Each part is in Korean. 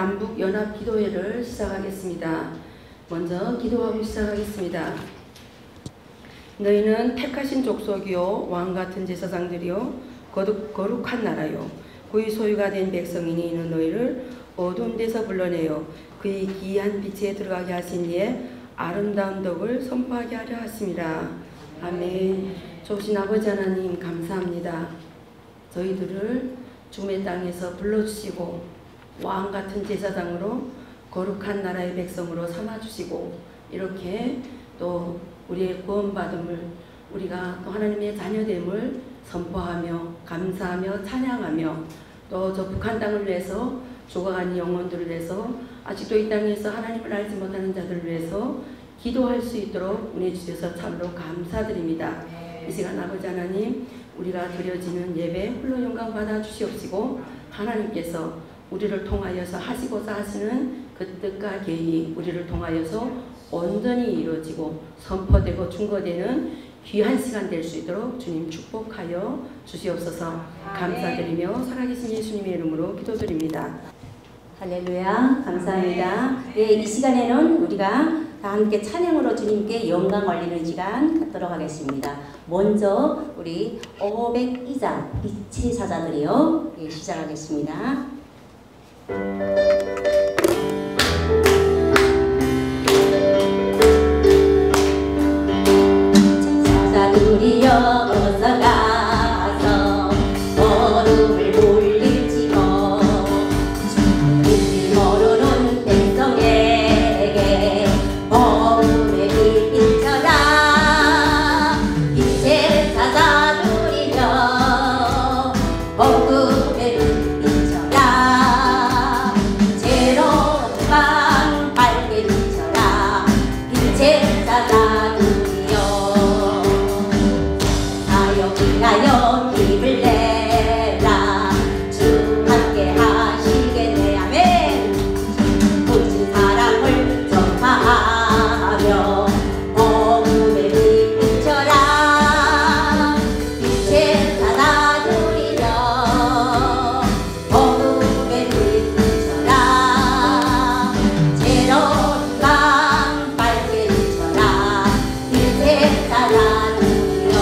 남북 연합 기도회를 시작하겠습니다. 먼저 기도하고 시작하겠습니다. 너희는 택하신 족속이요 왕같은 제사장들이요 거룩한 나라요 그의 소유가 된 백성이니 이는 너희를 어두운 데서 불러내어 그의 기이한 빛에 들어가게 하신 이의 아름다운 덕을 선포하게 하려 하심이라. 아멘. 좋으신 아버지 하나님 감사합니다. 저희들을 죽음의 땅에서 불러주시고 왕같은 제사장으로 거룩한 나라의 백성으로 삼아주시고 이렇게 또 우리의 구원받음을 우리가 또 하나님의 자녀됨을 선포하며 감사하며 찬양하며 또 저 북한 땅을 위해서 죽어가는 영혼들을 위해서 아직도 이 땅에서 하나님을 알지 못하는 자들을 위해서 기도할 수 있도록 은혜 주셔서 참으로 감사드립니다. 이 시간 아버지 하나님 우리가 드려지는 예배 홀로 영광 받아 주시옵시고 하나님께서 우리를 통하여서 하시고자 하시는 그 뜻과 계획이 우리를 통하여서 온전히 이루어지고 선포되고 증거되는 귀한 시간 될 수 있도록 주님 축복하여 주시옵소서. 감사드리며 살아계신 예수님의 이름으로 기도드립니다. 할렐루야. 감사합니다. 네, 이 시간에는 우리가 다 함께 찬양으로 주님께 영광 올리는 시간 갖도록 하겠습니다. 먼저 우리 502장 빛의 사자들이요. 네, 시작하겠습니다. 사자들이여 어서 가서 어둠을 물리치고 주님 모르는 백성에게 복음의 빛 비춰라. 빛의 사자들이여 복음의 빛 비춰라. 새로운 밤 밝게 비춰라. 빛의 사자들이여 사역이하여 힘을 내라. 주 함께 하시겠네. 아멘. 모든 사랑을 전파하며 복음의 빛 비춰라. 빛의 사자들이여 복음의 빛 비춰라. 새로운 밤 밝게 비춰라. 빛의 사자들이여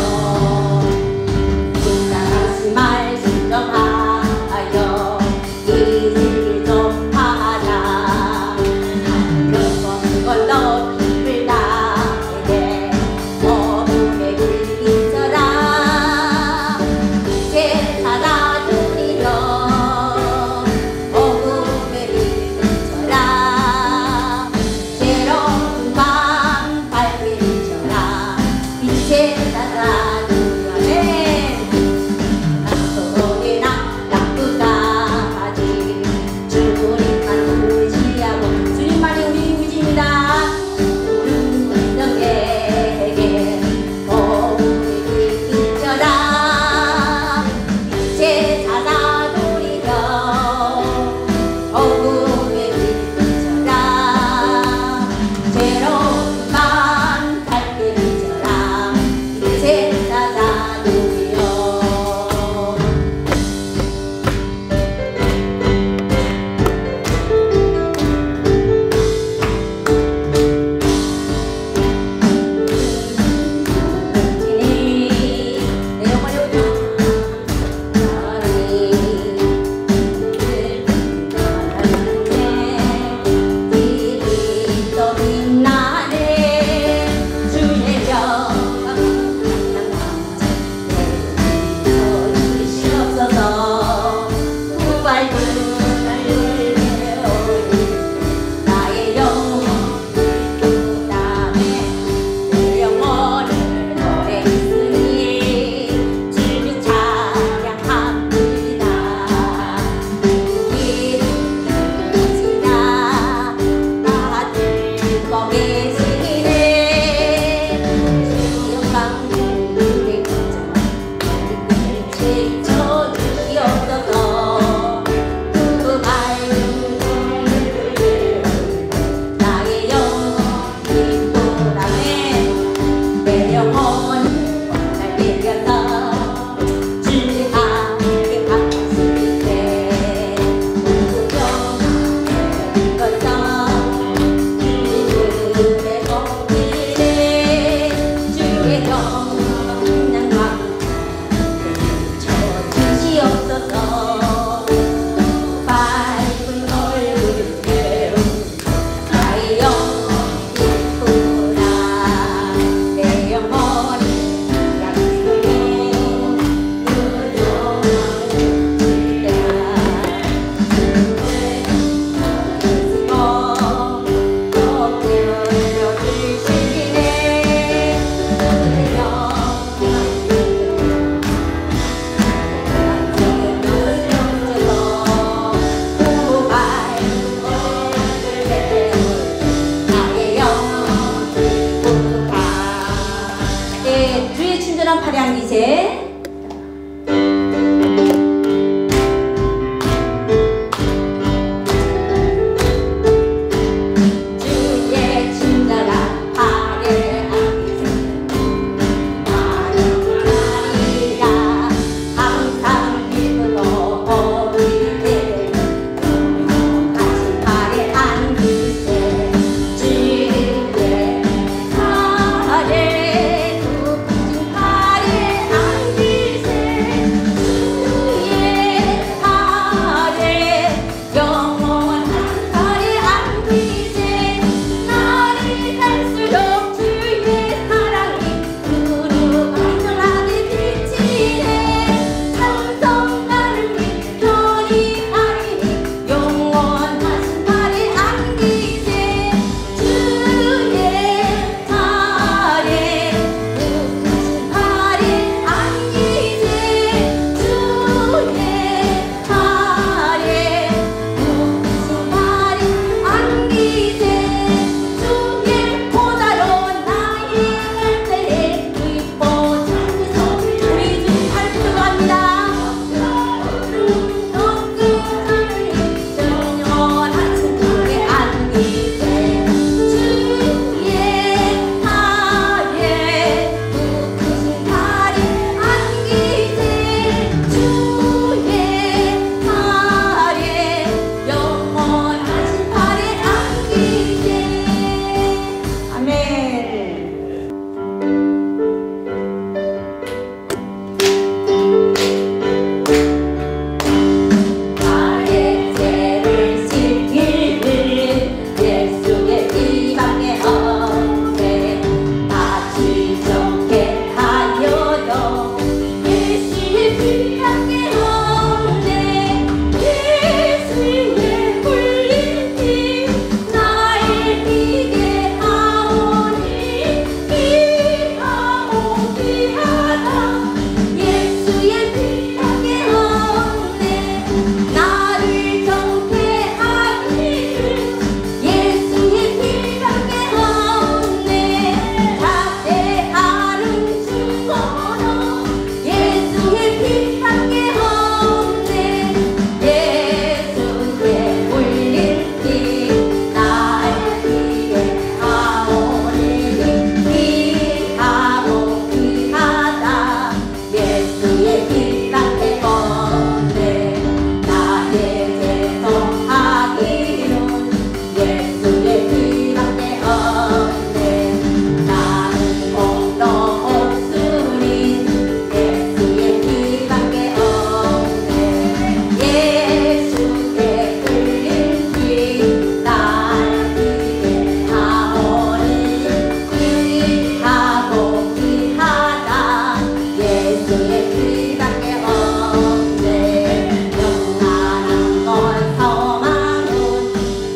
예수의 피밖에 없네. 영원한 건 소망은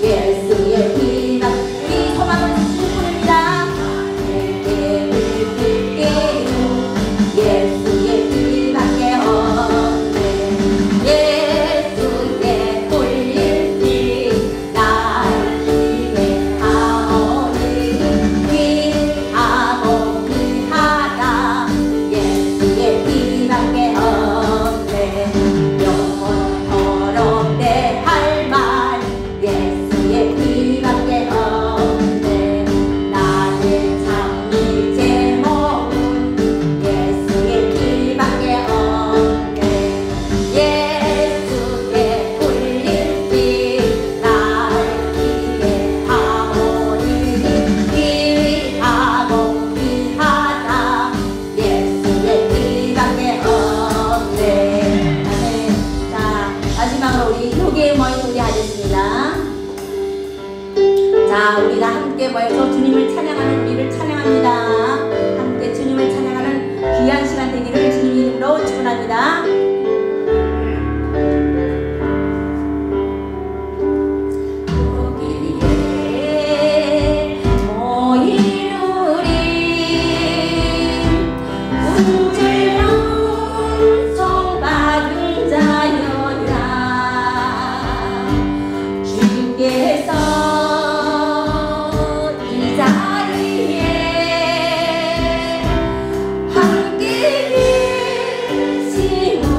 예수의 피밖에. 우리 소망을 주신 분입니다. 내게 물들게요. 예수의 피밖에 없네. 예수의 흘린 피 날 위해 하오니 귀하고 귀하다. 예수의 피밖에 없네. 영원토록 내 할 말 예수의 피밖에 없네. 나의 참이 제목은 예수의 피밖에 없네. 예수의 흘린 피 날 위해 하오니 귀하고 귀하다. 예수의 피밖에 없네. 아멘. 자, 마지막으로 우리 교계에 모여서 우리 하겠습니다. 자, 우리 다 함께 모여서 주님을 찬양하는 우리를 찬양합니다. 함께 주님을 찬양하는 귀한 시간 되기를 주님 이름으로 축원합니다. 여기에 모인 우리 은질은 성받은 자여라. 주께서 이 자리에 함께 계시오.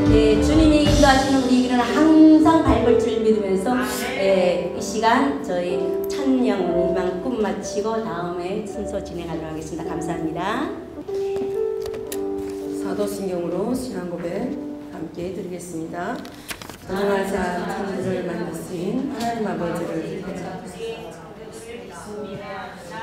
네, 주님이 인도하시는 우리 길은 항상 밝을 줄 믿으면서 이 시간 저희 찬양 희망 꿈 마치고 다음에 순서 진행하도록 하겠습니다. 감사합니다. 사도신경으로 신앙 고백 함께 드리겠습니다. 전능하사 천지를 만드신 하나님 아버지를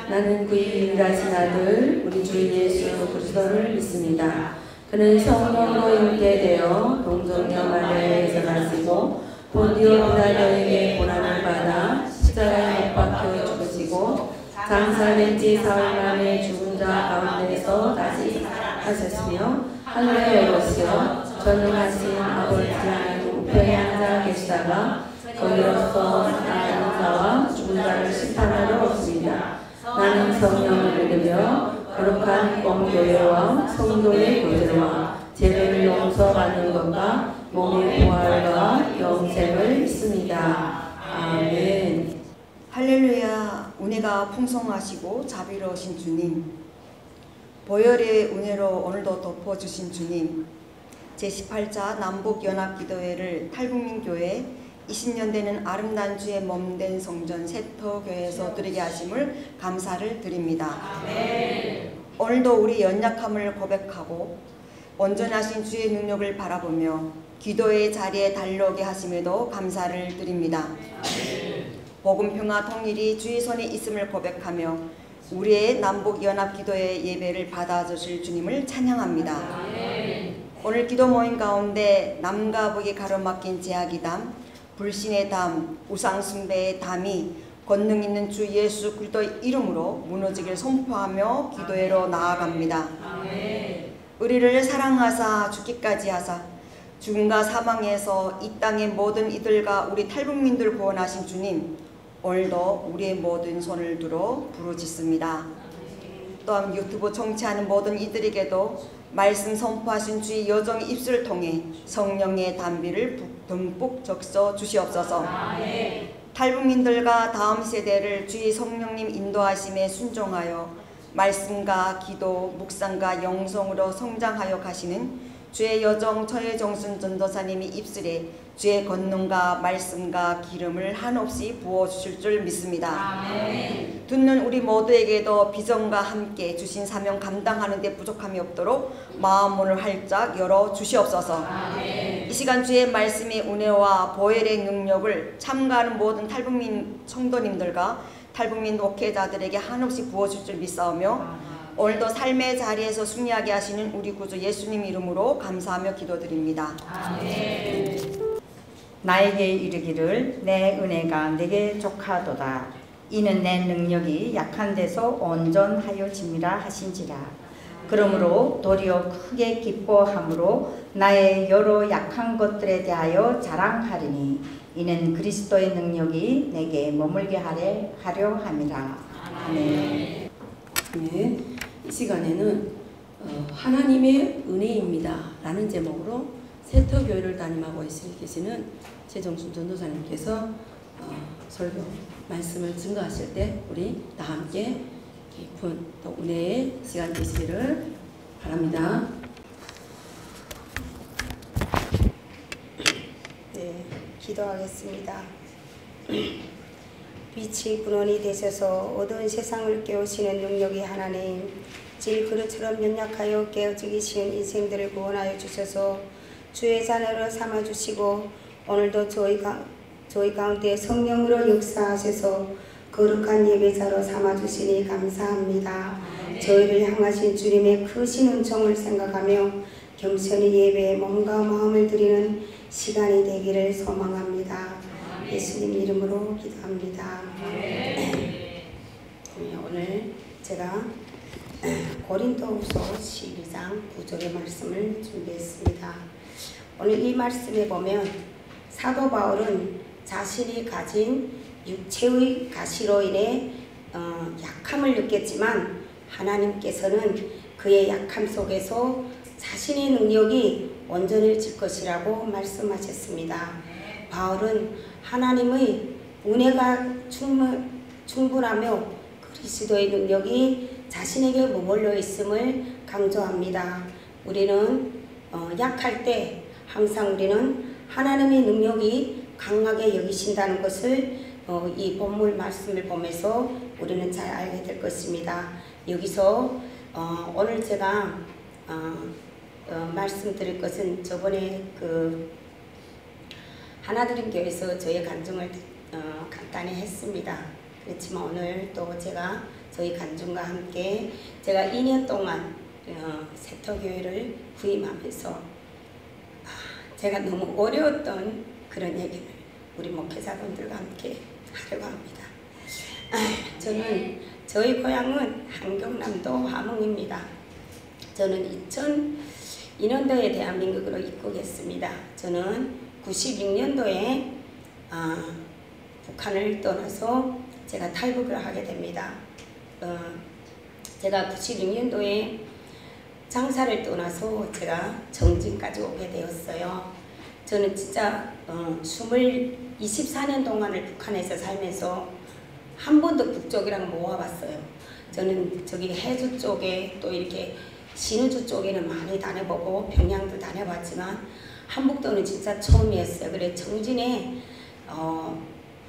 나는 그의 유일하신 아들 우리 주 예수 그리스도를 믿습니다. 그는 성령으로 잉태 되어 동정녀 마리아에서 나시고 본디오 빌라도에게 고난을 받아 십자가에 못 박혀 죽으시고 장사된 지 사흘 만에 죽은 자 가운데서 다시 하셨으며 하늘에 오르시어 전능하신 아버지 하나님 우편에 앉아 계시다가 거기로서 살아있는 자와 죽은 자를 심판하러 오십니다. 나는 성령을 믿으며 거룩한 공교회와 성도의 교제와 죄를 용서받는 것과 몸의 부활과 영생을 믿습니다. 아멘. 할렐루야. 은혜가 풍성하시고 자비로우신 주님, 보혈의 은혜로 오늘도 덮어주신 주님, 제18차 남북연합기도회를 탈북민교회 20년 되는 아름다운 주의 몸된 성전 세터교회에서 드리게 하심을 감사를 드립니다. 아멘. 오늘도 우리 연약함을 고백하고 온전하신 주의 능력을 바라보며 기도의 자리에 달려오게 하심에도 감사를 드립니다. 아멘. 복음 평화 통일이 주의 손에 있음을 고백하며 우리의 남북연합기도회 예배를 받아주실 주님을 찬양합니다. 아멘. 오늘 기도 모임 가운데 남과 북이 가로막힌 제약의 담, 불신의 담, 우상숭배의 담이 권능 있는 주 예수 그리스도의 이름으로 무너지길 선포하며 기도회로 나아갑니다. 아멘. 우리를 사랑하사 죽기까지 하사 죽음과 사망에서 이 땅의 모든 이들과 우리 탈북민들 구원하신 주님, 오늘도 우리의 모든 손을 들어 부르짖습니다. 또한 유튜브 청취하는 모든 이들에게도 말씀 선포하신 주의 여정의 입술을 통해 성령의 단비를 듬뿍 적셔 주시옵소서. 아멘. 탈북민들과 다음 세대를 주의 성령님 인도하심에 순종하여 말씀과 기도, 묵상과 영성으로 성장하여 가시는 주의 여정 처혜정순 전도사님이 입술에 주의 권능과 말씀과 기름을 한없이 부어주실 줄 믿습니다. 아멘. 듣는 우리 모두에게도 비전과 함께 주신 사명 감당하는 데 부족함이 없도록 마음문을 활짝 열어 주시옵소서. 아멘. 이 시간 주의 말씀의 은혜와 보혈의 능력을 참가하는 모든 탈북민 성도님들과 탈북민 목회자들에게 한없이 부어줄 줄 믿사오며 오늘도 삶의 자리에서 승리하게 하시는 우리 구주 예수님 이름으로 감사하며 기도드립니다. 아멘. 나에게 이르기를 내 은혜가 내게 족하도다. 이는 내 능력이 약한 데서 온전하여짐이라 하신지라. 그러므로 도리어 크게 기뻐함으로 나의 여러 약한 것들에 대하여 자랑하리니 이는 그리스도의 능력이 내게 머물게 하려 함이라. 아멘. 네, 이 시간에는 하나님의 은혜입니다 라는 제목으로 세터교회를 담임하고 계시는 최정순 전도사님께서 설교 말씀을 증거하실 때 우리 다 함께 깊은 또 은혜의 시간 되시기를 바랍니다. 네, 기도하겠습니다. 빛이 근원이 되셔서 어두운 세상을 깨우시는 능력이 하나님, 질 그릇처럼 연약하여 깨어지기 쉬운 인생들을 구원하여 주셔서 주의 자녀로 삼아주시고 오늘도 저희 가운데 성령으로 역사하셔서 거룩한 예배자로 삼아주시니 감사합니다. 저희를 향하신 주님의 크신 은총을 생각하며 겸손히 예배에 몸과 마음을 드리는 시간이 되기를 소망합니다. 예수님 이름으로 기도합니다. 오늘 제가 고린도후서 12장 9절의 말씀을 준비했습니다. 오늘 이 말씀에 보면 사도 바울은 자신이 가진 육체의 가시로 인해 약함을 느꼈지만 하나님께서는 그의 약함 속에서 자신의 능력이 온전해질 것이라고 말씀하셨습니다. 바울은 하나님의 은혜가 충분하며 그리스도의 능력이 자신에게 머물러 있음을 강조합니다. 우리는 약할 때 항상 우리는 하나님의 능력이 강하게 여기신다는 것을 이 본문 말씀을 보면서 우리는 잘 알게 될 것입니다. 여기서 오늘 제가 말씀드릴 것은 저번에 그 하나드림 교회에서 저의 간증을 간단히 했습니다. 그렇지만 오늘 또 제가 저희 간증과 함께 제가 2년 동안 세터교회를 부임하면서 제가 너무 어려웠던 그런 얘기를 우리 목회자분들과 함께 하려고 합니다. 저는 저희 고향은 한경남도 화몽입니다. 저는 2002년도에 대한민국으로 입국했습니다. 저는 96년도에 북한을 떠나서 제가 탈북을 하게 됩니다. 제가 96년도에 장사를 떠나서 제가 정진까지 오게 되었어요. 저는 진짜 24년 동안을 북한에서 살면서 한 번도 북쪽이랑 못 와봤어요. 저는 저기 해주 쪽에 또 이렇게 신의주 쪽에는 많이 다녀보고 평양도 다녀봤지만 한북도는 진짜 처음이었어요. 그래 정진에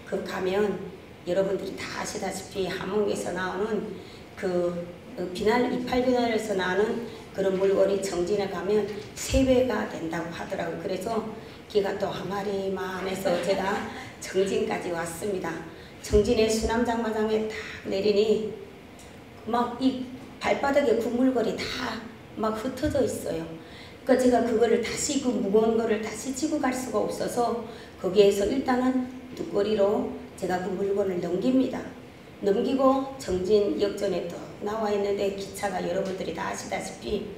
그 가면 여러분들이 다 아시다시피 함흥에서 나오는 그 이팔비날에서 나오는 그런 물건이 정진에 가면 3배가 된다고 하더라고요. 그래서 기가 또 항아리만 해서 제가 정진까지 왔습니다. 정진의 수남장마장에 딱 내리니 막 이 발바닥에 국물거리 다 막 흩어져 있어요. 그러니까 제가 그거를 다시 그 무거운 거를 다시 지고 갈 수가 없어서 거기에서 일단은 뒷거리로 제가 그 물건을 넘깁니다. 넘기고 정진 역전에 또 나와 있는데 기차가 여러분들이 다 아시다시피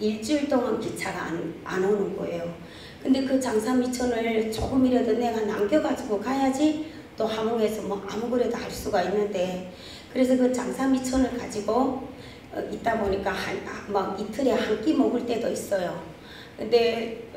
일주일 동안 기차가 안 오는 거예요. 근데 그 장사미천을 조금이라도 내가 남겨가지고 가야지 또 함흥에서 뭐 아무거래도 할 수가 있는데 그래서 그 장사미천을 가지고 있다 보니까 막 이틀에 한 끼 먹을 때도 있어요. 근데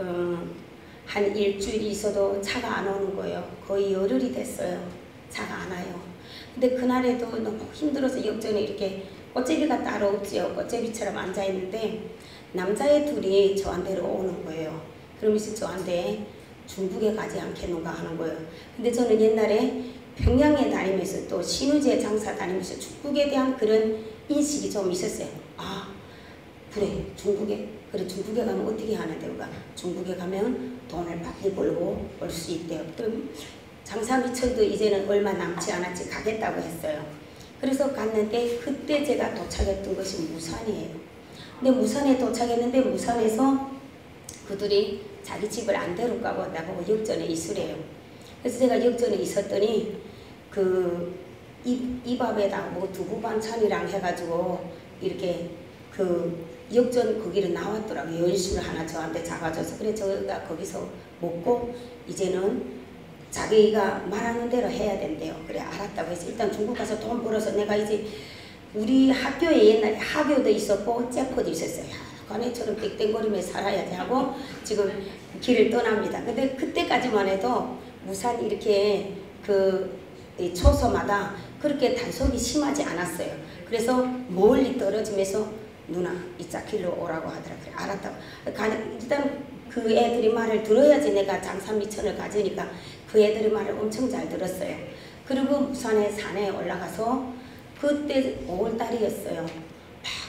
한 일주일이 있어도 차가 안 오는 거예요. 거의 열흘이 됐어요. 차가 안 와요. 근데 그날에도 너무 힘들어서 역전에 이렇게 꽃제비가 따로 없지요. 꽃제비처럼 앉아있는데 남자애 둘이 저한테로 오는 거예요. 그러면서 저한테 중국에 가지 않겠는가 하는 거예요. 근데 저는 옛날에 평양에 다니면서 또 신우지에 장사 다니면서 중국에 대한 그런 인식이 좀 있었어요. 아 그래 중국에 가면 어떻게 하는데 우리가 중국에 가면 돈을 많이 벌고 올 수 있대요. 그럼 장사미천도 이제는 얼마 남지 않았지 가겠다고 했어요. 그래서 갔는데 그때 제가 도착했던 것이 무산이에요. 근데 무산에 도착했는데 무산에서 그들이 자기 집을 안 데려가고 나보고 역전에 있으래요. 그래서 제가 역전에 있었더니 그 이 밥에다 뭐 두부 반찬이랑 해가지고 이렇게 그 역전 거기를 나왔더라고요. 열술 하나 저한테 잡아줘서 그래 저가 거기서 먹고 이제는 자기가 말하는 대로 해야 된대요. 그래 알았다고 해서 일단 중국 가서 돈 벌어서 내가 이제 우리 학교에 옛날에 학교도 있었고 째포도 있었어요. 관에처럼 땡땡거리며 살아야지 하고 지금 길을 떠납니다. 근데 그때까지만 해도 무산 이렇게 그 초소마다 그렇게 단속이 심하지 않았어요. 그래서 멀리 떨어지면서 누나 이자 길로 오라고 하더라고요. 알았다고. 일단 그 애들이 말을 들어야지 내가 장사미천을 가지니까 그 애들의 말을 엄청 잘 들었어요. 그리고 무산에 산에 올라가서 그때 5월달이었어요. 막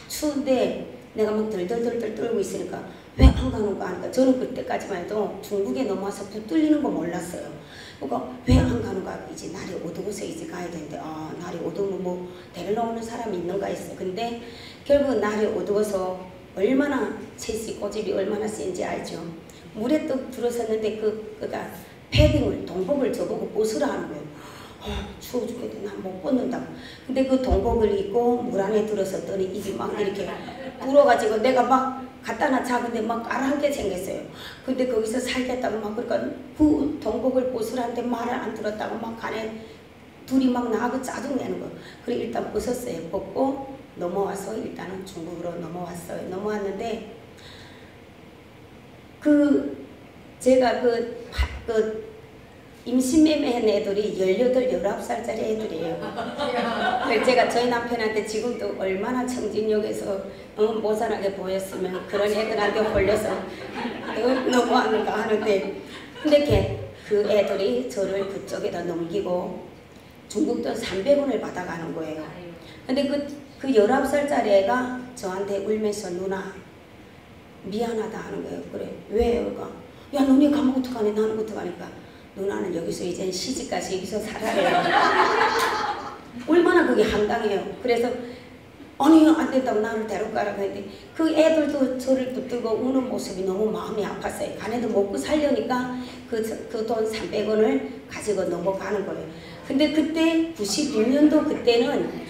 추운데 내가 막 덜덜덜덜 떨고 있으니까 왜 안 가는가 하니까 저는 그때까지만 해도 중국에 넘어와서 붙들리는 거 몰랐어요. 그러니까 왜 안 가는가 이제 날이 어두워서 이제 가야 되는데 날이 어두우면 뭐 데리러 오는 사람이 있는가 했어요. 근데 결국 날이 어두워서 얼마나 채씨 꼬집이 얼마나 센지 알죠. 물에 또 들어섰는데 그가 패딩을 동복을 저보고 벗으라 하는 거예요. 추워 죽겠다. 난 못 벗는다고. 근데 그 동복을 입고 물 안에 들어섰더니 입이 막 이렇게 불어가지고 내가 막 갖다 놔자 근데 막 까랑게 생겼어요. 근데 거기서 살겠다고 막 그러니까 그 동복을 벗으라는데 말을 안 들었다고 막 간에 둘이 막 나하고 짜증내는 거예요. 그래 일단 벗었어요. 벗고 넘어와서 일단은 중국으로 넘어왔어요. 넘어왔는데 제가 임신매매한 애들이 18, 19살짜리 애들이에요. 그래서 제가 저희 남편한테 지금도 얼마나 청진역에서 모자라게 보였으면 그런 애들한테 홀려서 너무하는가 하는데, 근데 그 애들이 저를 그쪽에다 넘기고 중국 돈 300원을 받아가는 거예요. 근데 그 19살짜리 애가 저한테 울면서 누나 미안하다 하는 거예요. 그래 왜요? 그러니까 야 너네 가면 어떡하니 나는 어떡하니까 누나는 여기서 이제 시집까지 여기서 살아야 얼마나 그게 황당해요. 그래서 아니 안 된다고 나를 데려가라고 했는데 그 애들도 저를 붙들고 우는 모습이 너무 마음이 아팠어요. 자네도 먹고 살려니까 그 돈 300원을 가지고 넘어가는 거예요. 근데 그때 96년도 그때는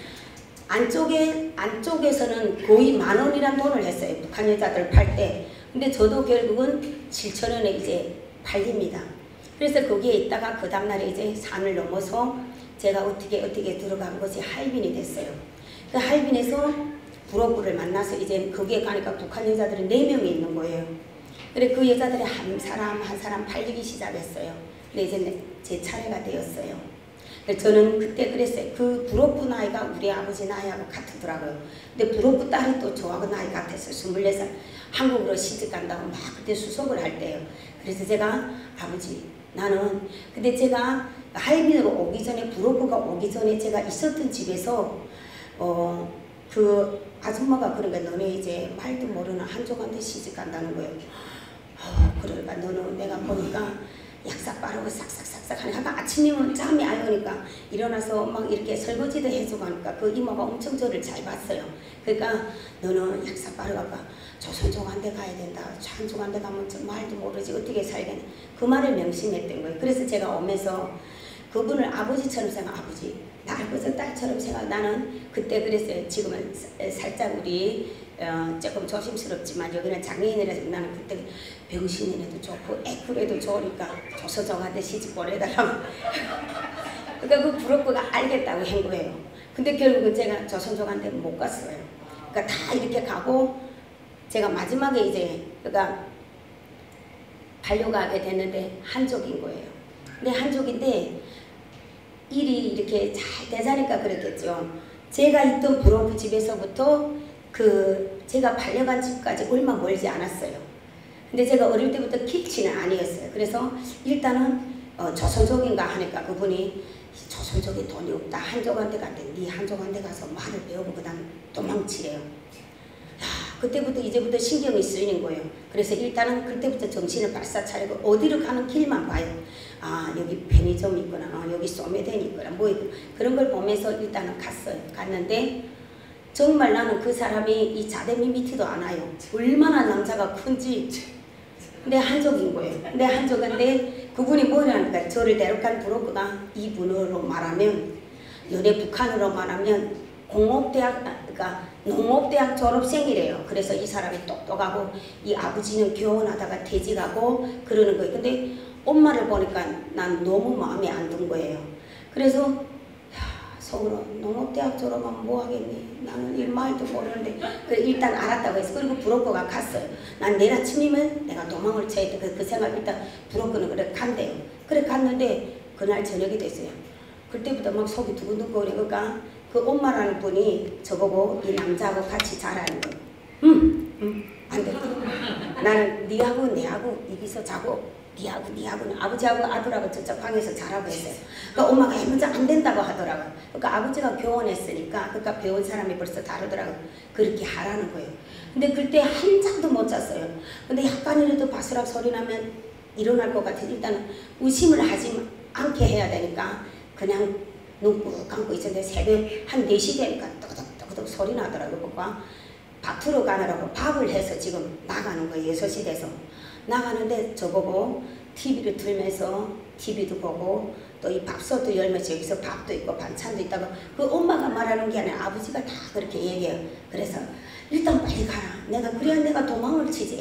안쪽에서는 거의 10,000원이란 돈을 했어요. 북한 여자들 팔 때. 근데 저도 결국은 7,000원에 이제 팔립니다. 그래서 거기에 있다가 그 다음날에 이제 산을 넘어서 제가 어떻게 들어간 것이 할빈이 됐어요. 그 할빈에서 부로부를 만나서 이제 거기에 가니까 북한 여자들이 4명이 있는 거예요. 그래 그 여자들이 한 사람 팔리기 시작했어요. 근데 이제 제 차례가 되었어요. 저는 그때 그랬어요. 그 부로부 나이가 우리 아버지 나이하고 같더라고요. 근데 부로부 딸이 또 저하고 나이 같았어요. 24살. 한국으로 시집 간다고 막 그때 수속을 할 때요. 그래서 제가 아버지 나는 근데 제가 할빈으로 오기 전에 부로부가 오기 전에 제가 있었던 집에서 그 아줌마가 그러니까 너네 이제 말도 모르는 한족한테 시집 간다는 거예요. 그러니까 너는 내가 보니까 약삭 빠르고 싹싹싹싹 하니까 아침이면 잠이 안 오니까 일어나서 막 이렇게 설거지도 해주고 하니까 그 이모가 엄청 저를 잘 봤어요. 그러니까 너는 약삭 빠르고 조선족한테 가야 된다. 한족한테 가면 말도 모르지 어떻게 살겠냐. 그 말을 명심했던 거예요. 그래서 제가 오면서 그분을 아버지처럼 생각, 아버지 나를 벌써 딸처럼 생각. 나는 그때 그랬어요. 지금은 살짝 우리 조금 조심스럽지만 여기는 장애인이라서 나는 그때 병신이라도 좋고 애꾸라도 좋으니까 조선족한테 시집 보내달라고. 그러니까 그 부럽고가 알겠다고 한 거예요. 근데 결국은 제가 조선족한테 못 갔어요. 그러니까 다 이렇게 가고 제가 마지막에 이제 그러니까 반려가게 됐는데 한족인 거예요. 근데 한족인데 일이 이렇게 잘 되자니까 그랬겠죠. 제가 있던 부로부 집에서부터 제가 반려간 집까지 얼마 멀지 않았어요. 근데 제가 어릴 때부터 키치는 아니었어요. 그래서 일단은 조선족인가 하니까 그분이 조선족이 돈이 없다. 한족한테 갔는데 네 한족한테 가서 말을 배우고 그 다음 도망치래요. 그때부터 이제부터 신경이 쓰이는 거예요. 그래서 일단은 그때부터 정신을 바싹 차리고 어디로 가는 길만 봐요. 아 여기 편의점이 있구나. 여기 소매점이 있구나. 뭐 있구나. 그런 걸 보면서 일단은 갔어요. 갔는데 정말 나는 그 사람이 이 자대미 밑에도 안 와요. 얼마나 남자가 큰지. 근데 한족인 거예요. 근데 한족인데 그분이 뭐냐니까 저를 데려간 부로부가 이분으로 말하면 너네 북한으로 말하면 공업대학 그러니까 농업대학 졸업생이래요. 그래서 이 사람이 똑똑하고 이 아버지는 교원하다가 퇴직하고 그러는 거예요. 근데 엄마를 보니까 난 너무 마음에 안 든 거예요. 그래서 속으로 농업대학 졸업하면 뭐 하겠니? 나는 일 말도 모르는데 그래 일단 알았다고 해서 그리고 부로커가 갔어요. 난 내일 아침이면 내가 도망을 쳐야 돼. 그 생각 일단 부로커는 그래 간대요. 그래 갔는데 그날 저녁이 됐어요. 그때부터 막 속이 두근두근 거리니까 그 엄마라는 분이 저보고 이 남자하고 같이 자라는 거예요. 안 돼. 나는 니하고 내하고 여기서 자고 니하고는 아버지하고 아들하고 저쪽 방에서 자라고 했어요. 그러니까 엄마가 해보자 안 된다고 하더라고요. 그러니까 아버지가 교원했으니까 그러니까 배운 사람이 벌써 다르더라고요. 그렇게 하라는 거예요. 근데 그때 한 잠도 못 잤어요. 근데 약간이라도 바스락 소리 나면 일어날 것 같아서 일단 의심을 하지 않게 해야 되니까 그냥 눈 꾹 감고 있었는데 새벽 한 4시 되니까 뜨거덕 소리 나더라고요. 그러니까 밭으로 가느라고 밥을 해서 지금 나가는 거예요. 6시 돼서. 나가는데 저보고 TV를 틀면서 TV도 보고 또 이 밥솥도 열면서 여기서 밥도 있고 반찬도 있다고 그 엄마가 말하는 게 아니라 아버지가 다 그렇게 얘기해요. 그래서 일단 빨리 가라. 내가 그래야 내가 도망을 치지.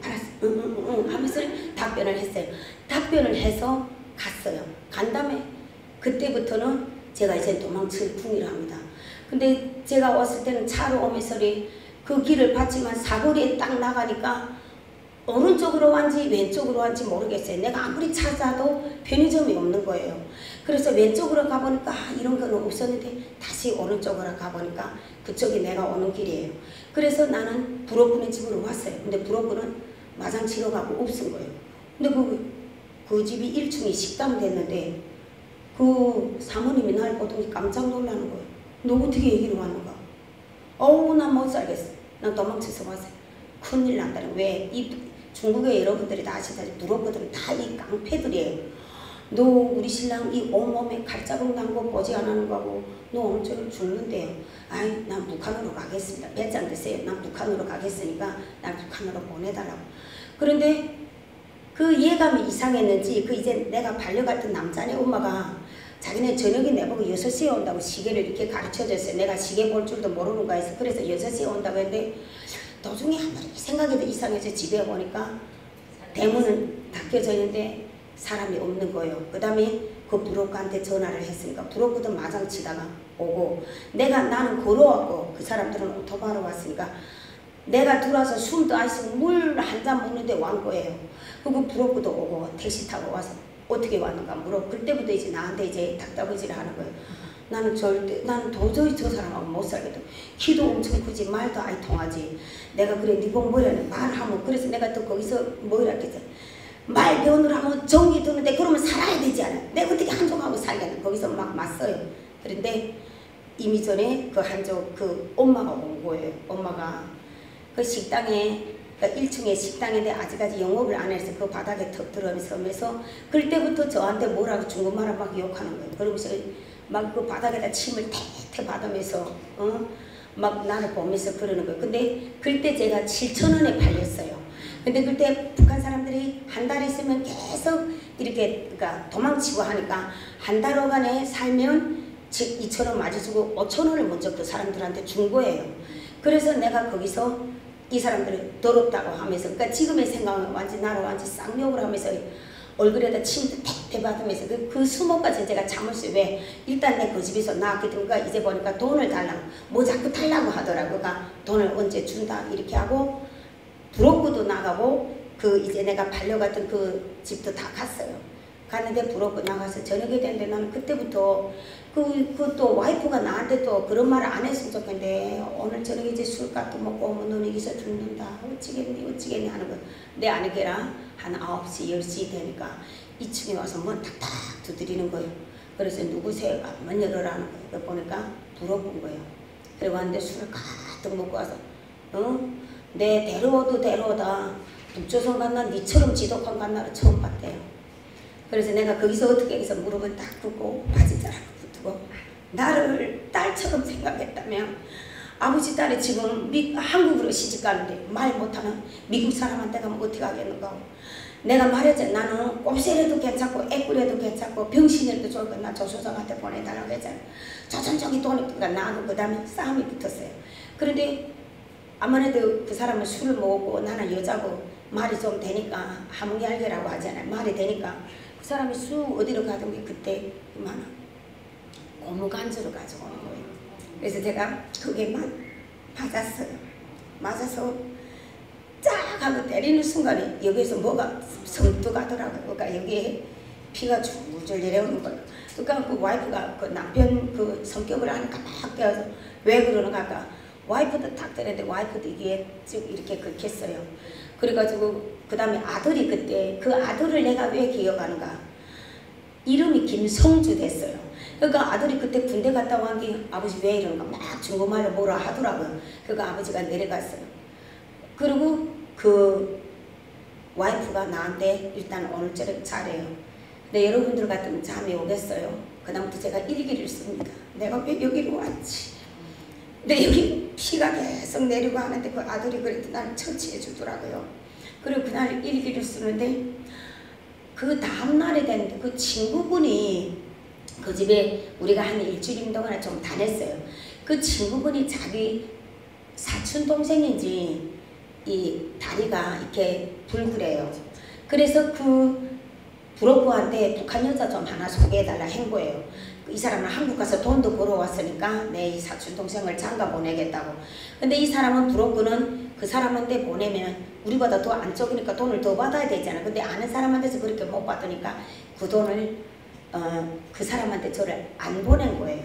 알았어. 하면서 답변을 했어요. 답변을 해서 갔어요. 간 다음에 그때부터는 제가 이제 도망칠 풍이라 합니다. 근데 제가 왔을 때는 차로 오면서 그 길을 봤지만 사거리에 딱 나가니까 오른쪽으로 왔는지 왼쪽으로 왔는지 모르겠어요. 내가 아무리 찾아도 편의점이 없는 거예요. 그래서 왼쪽으로 가보니까 이런 건 없었는데 다시 오른쪽으로 가보니까 그쪽이 내가 오는 길이에요. 그래서 나는 부록군의 집으로 왔어요. 근데 부록군은 마장 치러 가고 없은 거예요. 근데 그 집이 1층이 식당 됐는데 그 사모님이 날 보더니 깜짝 놀라는 거예요. 너 어떻게 여기로 왔는가? 어우 난 못 살겠어. 난 도망쳐서 왔어요. 큰일 난다는. 왜? 이 중국의 여러분들이 다 아시다시피 부록들은 다 이 깡패들이에요. 너 우리 신랑 이 온몸에 칼자국 난 거 보지 않는 거고 너 오늘 저녁 죽는데요. 아이 난 북한으로 가겠습니다. 배짱 드세요. 난 북한으로 가겠으니까 날 북한으로 보내달라고. 그런데 그 예감이 이상했는지 그 이제 내가 반려갔던 남자네 엄마가 자기네 저녁에 내보고 6시에 온다고 시계를 이렇게 가르쳐줬어요. 내가 시계 볼 줄도 모르는 거 해서 그래서 6시에 온다고 했는데 도중에 한 번에 생각이 더 이상해서 집에 보니까 대문은 닫혀져 있는데 사람이 없는 거예요. 그 다음에 그 부록한테 전화를 했으니까 부록부터 마장 치다가 오고 나는 걸어왔고 그 사람들은 오토바이로 왔으니까 내가 들어와서 숨도 안 쉬고 물 한 잔 먹는데 완 거예요. 그리고 부록부터 오고 택시 타고 와서 어떻게 왔는가 물어. 그때부터 이제 나한테 이제 닥다부지를 하는 거예요. 나는 도저히 저 사람하고 못 살겠다. 키도 엄청 크지 말도 아예 통하지. 내가 그래 네 본 뭐라는 말하면 그래서 내가 또 거기서 뭐라 했겠어. 말 배우느라 하면 정이 드는데 그러면 살아야 되지 않아. 내가 어떻게 한족하고 살겠나. 거기서 막 맞서요. 그런데 이미 전에 그 한족 그 엄마가 온 거예요. 엄마가 그 식당에 그 1층에 식당인데 아직까지 영업을 안 해서 그 바닥에 턱 들어서면서 그때부터 저한테 뭐라고 중국말을 막 욕하는 거예요. 그러면서 막 그 바닥에다 침을 태 받으면서 막 나를 보면서 그러는 거예요. 근데 그때 제가 7,000원에 팔렸어요. 근데 그때 북한 사람들이 한 달 있으면 계속 이렇게 그러니까 도망치고 하니까 한 달여간에 살면 2,000원 맞아주고 5,000원을 먼저 그 사람들한테 준 거예요. 그래서 내가 거기서 이 사람들이 더럽다고 하면서 그러니까 지금의 생각은 완전 나를 완전 쌍욕을 하면서 얼굴에다 침도 택택 받으면서 그 수모까지 제가 참았어요. 왜? 일단 내 그 집에서 나왔기 때문에 이제 보니까 돈을 달라고 뭐 자꾸 달라고 하더라고. 그러니까 돈을 언제 준다 이렇게 하고 부록구도 나가고 그 이제 내가 팔려갔던 그 집도 다 갔어요. 갔는데 부록구 나가서 저녁에 됐는데 나는 그때부터 그 또 와이프가 나한테 또 그런 말을 안 했으면 좋겠는데 오늘 저녁에 이제 술값도 먹고 오면 너는 여기서 죽는다. 어찌겠니 하는 거. 내 아내게랑 한 9시 10시 되니까 2층에 와서 문 탁탁 두드리는 거예요. 그래서 누구세요? 문 열어라는 거예요. 그거 보니까 부록군 거예요. 그리고 왔는데 술을 가득 먹고 와서 내 데려오다 북조선 갔나 니처럼 지독한 갔나를 처음 봤대요. 그래서 내가 거기서 어떻게 해서 무릎을 딱 꿇고 바지자락 붙고 나를 딸처럼 생각했다면 아버지 딸이 지금 한국으로 시집가는데 말 못하는 미국 사람한테 가면 어떻게 하겠는가. 내가 말했잖아. 나는 꼼새라도 괜찮고 애꾸라도 괜찮고 병신이라도 좋을 거야. 나 조소장한테 보내달라고 했잖아. 조선족이 돈이 그러니까 나하고 그 다음에 싸움이 붙었어요. 그런데 아무래도 그 사람은 술을 먹고 나는 여자고 말이 좀 되니까 하문얄개라고 하잖아요. 말이 되니까 그 사람이 쑥 어디로 가던 게 그때 고무간주로 가져오는 거예요. 그래서 제가 그게 맞았어요. 맞아서 쫙 하고 때리는 순간에 여기에서 뭐가 성뜩하더라고요. 그러니까 여기에 피가 줄줄 내려오는 거예요. 그러니까 그 와이프가 그 남편 그 성격을 하니까 막 깨어서 왜 그러는가 할까. 와이프도 탁 때렸는데 와이프도 이게 쭉 이렇게 긁혔어요. 그래가지고 그 다음에 아들이 그때 그 아들을 내가 왜 기억하는가. 이름이 김성주 됐어요. 그러니까 아들이 그때 군대 갔다 온 게 아버지 왜 이러는가 막 중국말로 뭐라 하더라고요. 그러니까 아버지가 내려갔어요. 그리고 그 와이프가 나한테 일단 오늘 저녁 잘해요. 근데 여러분들 같으면 잠이 오겠어요. 그 다음부터 제가 일기를 씁니다. 내가 왜 여기로 왔지. 근데 여기 피가 계속 내리고 하는데 그 아들이 그래도 나를 처치해 주더라고요. 그리고 그날 일기를 쓰는데 그 다음날에 됐는데 그 친구분이 그 집에 우리가 한 일주일 동안에 좀 다녔어요. 그 친구분이 자기 사촌 동생인지 이 다리가 이렇게 불그래요. 그래서 그 부록부한테 북한 여자 좀 하나 소개해달라 한 거예요. 이 사람은 한국 가서 돈도 벌어왔으니까 내 이 사촌 동생을 장가 보내겠다고. 근데 이 사람은 부록부는 그 그 사람한테 보내면 우리보다 더 안쪽이니까 돈을 더 받아야 되잖아. 근데 아는 사람한테서 그렇게 못 받으니까 그 돈을 그 사람한테 저를 안 보낸 거예요.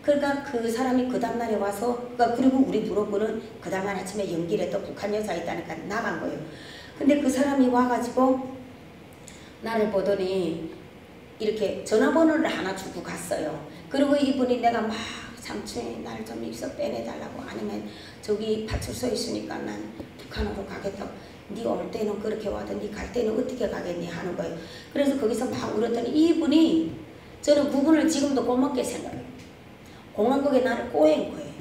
그러니까 그 사람이 그 다음날에 와서 그리고 우리 부로부는 그 다음날 아침에 연길에 또 북한 여자 있다니까 나간 거예요. 근데 그 사람이 와가지고 나를 보더니 이렇게 전화번호를 하나 주고 갔어요. 그리고 이분이 내가 막 삼촌이 날 좀 여기서 빼내달라고 아니면 저기 파출소에 있으니까 난 북한으로 가겠다고 네 올 때는 그렇게 와도 네 갈 때는 어떻게 가겠니 하는 거예요. 그래서 거기서 막 울었더니 이분이 저는 그분을 지금도 고맙게 생각해요. 공항국에 나를 꼬인 거예요.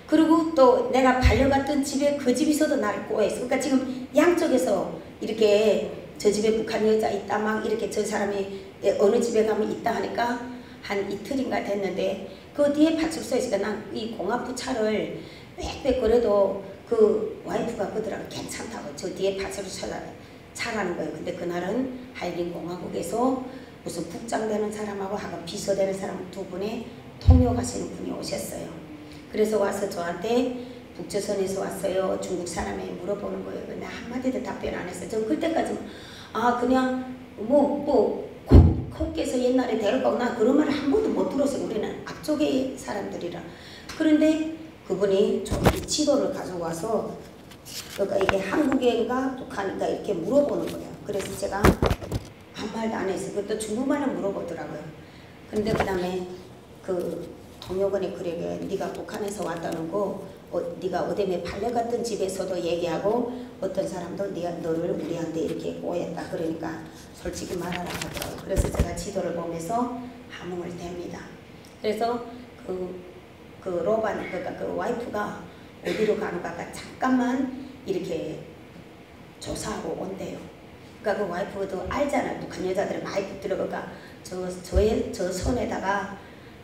그리고 또 내가 발려갔던 집에 그 집에서도 나를 꼬였어. 그러니까 지금 양쪽에서 이렇게 저 집에 북한 여자 있다 막 이렇게 저 사람이 어느 집에 가면 있다 하니까 한 이틀인가 됐는데 그 뒤에 파출소에서 난 이 공안부 차를 빽빽거려도 그 와이프가 그들하고 괜찮다고 저 뒤에 파출소 차라는 거예요. 근데 그날은 하이린 공화국에서 무슨 국장되는 사람하고 하고 비서되는 사람 두 분의 통역하시는 분이 오셨어요. 그래서 와서 저한테 북조선에서 왔어요. 중국 사람이 물어보는 거예요. 근데 한마디도 답변 안 했어요. 저 그때까지 그냥 콕께서 옛날에 데려가고 나 그런 말을 한 번도 못 들었어요. 우리는 앞쪽의 사람들이라. 그런데 그분이 좀 지도를 가지고 와서 그러니까 이게 한국인가 북한인가 이렇게 물어보는 거예요. 그래서 제가 한 말도 안 했어요. 그것도 중국말로 물어보더라고요. 근데 그 다음에 그 동료분이 그러게 네가 북한에서 왔다는 거 네가 어디에 팔려갔던 집에서도 얘기하고 어떤 사람도 너를 우리한테 이렇게 꼬였다. 그러니까 솔직히 말하라 하더라고요. 그래서 제가 지도를 보면서 함흥을 댑니다. 그래서 그 로반 그러니까 그 와이프가 어디로 가는가가 잠깐만 이렇게 조사하고 온대요. 그러니까 그 와이프도 알잖아요. 북한 여자들은 많이 붙들어가 저 손에다가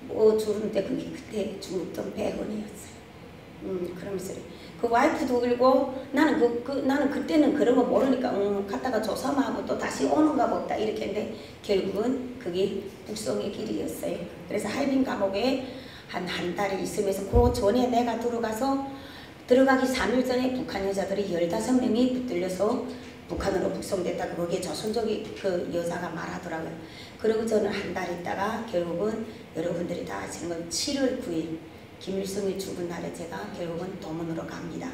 뭐 주는데 그게 그때 중국돈 100원이었어요. 그러면서 그 와이프도 그리고 나는 그때는 그런 거 모르니까 갔다가 조사만 하고 또 다시 오는가 보다 이렇게 했는데 결국은 그게 북송의 길이었어요. 그래서 하이빈 감옥에 한 달이 있으면서 그 전에 내가 들어가기 3일 전에 북한 여자들이 15명이 붙들려서 북한으로 북송됐다. 거기에 조선족이 그 여자가 말하더라고요. 그리고 저는 한 달 있다가 결국은 여러분들이 다 아시는 건 7월 9일 김일성이 죽은 날에 제가 결국은 도문으로 갑니다.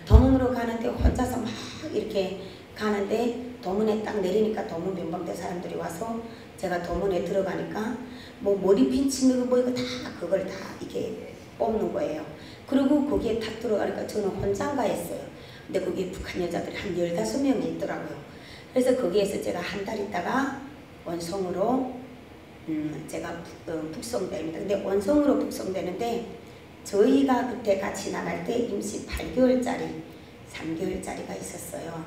도문으로 가는데 혼자서 막 이렇게 가는데 도문에 딱 내리니까 도문 변방대 사람들이 와서 제가 도문에 들어가니까 뭐 머리 핀치는 거 이거 다 그걸 다 이렇게 뽑는 거예요. 그리고 거기에 탁 들어가니까 저는 혼자인가 했어요. 근데 거기에 북한 여자들이 한 15명이 있더라고요. 그래서 거기에서 제가 한 달 있다가 원성으로 제가 북송됩니다. 근데 원성으로 북송되는데 저희가 그때 같이 나갈 때 임시 8개월짜리 3개월짜리가 있었어요.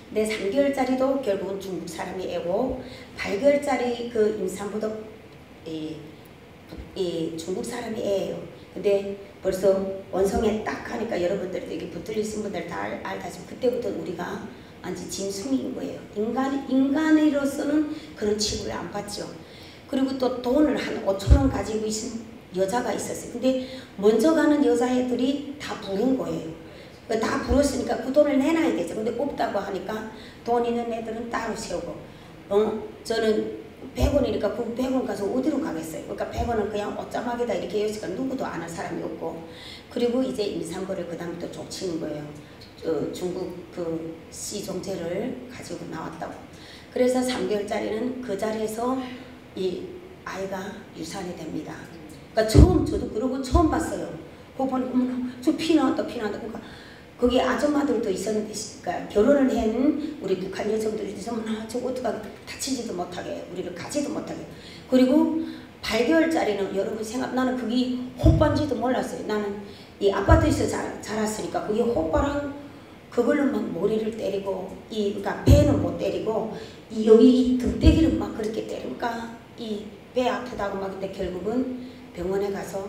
근데 3개월짜리도 결국은 중국 사람이 애고 8개월짜리 그 임산부도 중국 사람이 애예요. 근데 벌써 원성에 딱 하니까 여러분들도 이게 붙들리신 분들 다 알다시피 그때부터 우리가 완전 짐승인 거예요. 인간으로서는 그런 취급을 안 받죠. 그리고 또 돈을 한 5,000원 가지고 있는 여자가 있었어요. 근데 먼저 가는 여자애들이 다 부른 거예요. 다 불었으니까 그 돈을 내놔야 되죠. 근데 없다고 하니까 돈 있는 애들은 따로 세우고 저는 100원이니까 그 100원 가서 어디로 가겠어요. 그러니까 100원은 그냥 옷자막에다 이렇게 여시니까 누구도 아는 사람이 없고 그리고 이제 임산부를 그 다음부터 족치는 거예요. 중국 그 씨종제를 가지고 나왔다고. 그래서 3개월짜리는 그 자리에서 이 아이가 유산이 됩니다. 그러니까 저도 그러고 처음 봤어요. 그거 보니까 저 피 나왔다. 그러니까 거기 아줌마들도 있었는데 그러니까 결혼을 한 우리 북한 여성들이 있으면 저거 어떡하게 다치지도 못하게 우리를 가지도 못하게. 그리고 8개월짜리는 여러분 나는 그게 호빠인지도 몰랐어요. 나는 이 아파트에서 자랐으니까 그게 호빠랑 그걸로 막 머리를 때리고 그러니까 배는 못 때리고 여기 이 등대기를 막 그렇게 때리니까 이 배 아프다고 막 근데 결국은 병원에 가서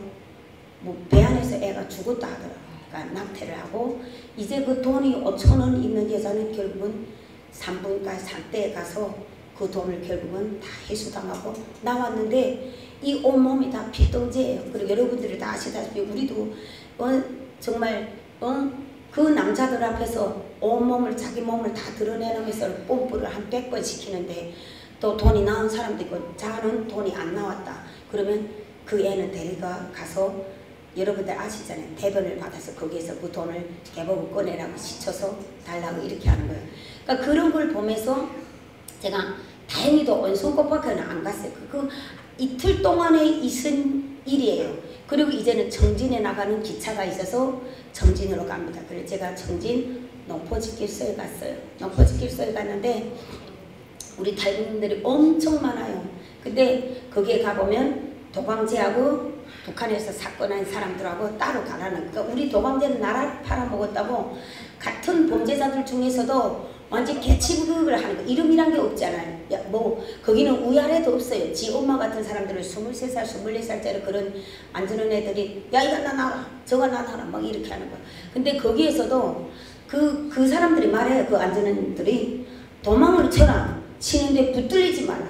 뭐 배 안에서 애가 죽었다 하더라고요. 그러니까 낙태를 하고 이제 그 돈이 5,000원 있는 여자는 결국은 산부인과 산대에 가서 그 돈을 결국은 다 회수당하고 나왔는데 이 온몸이 다 피똥제예요. 그리고 여러분들이 다 아시다시피 우리도 정말 그 남자들 앞에서 온몸을 자기 몸을 다 드러내면서 뽐뿌를 한 100번 시키는데 또 돈이 나온 사람도 있고 자는 돈이 안 나왔다. 그러면 그 애는 데리가 가서 여러분들 아시잖아요. 대변을 받아서 거기에서 그 돈을 개복을 꺼내라고 시쳐서 달라고 이렇게 하는 거예요. 그러니까 그런 걸 보면서 제가 다행히도 온손꼽밖에는 안 갔어요. 그 이틀 동안에 있은 일이에요. 그리고 이제는 정진에 나가는 기차가 있어서 정진으로 갑니다. 그래서 제가 정진 농포지길소에 갔어요. 농포지길소에 갔는데 우리 탈북민들이 엄청 많아요. 근데 거기에 가보면 도광제하고 북한에서 사건한 사람들하고 따로 가라는, 그러니까 우리 도광제는 나라를 팔아먹었다고 같은 범죄자들 중에서도 완전 개치부극을 하는 거, 이름이란 게 없잖아요. 야, 뭐 거기는 위아래도 없어요. 지 엄마 같은 사람들은 23살, 24살짜리 그런 안전한 애들이 야 이거 나 놔라, 저거 나 놔라 막 이렇게 하는 거. 근데 거기에서도 그 사람들이 말해요. 그 안전한들이 도망을 쳐라, 치는데 붙들리지 마라.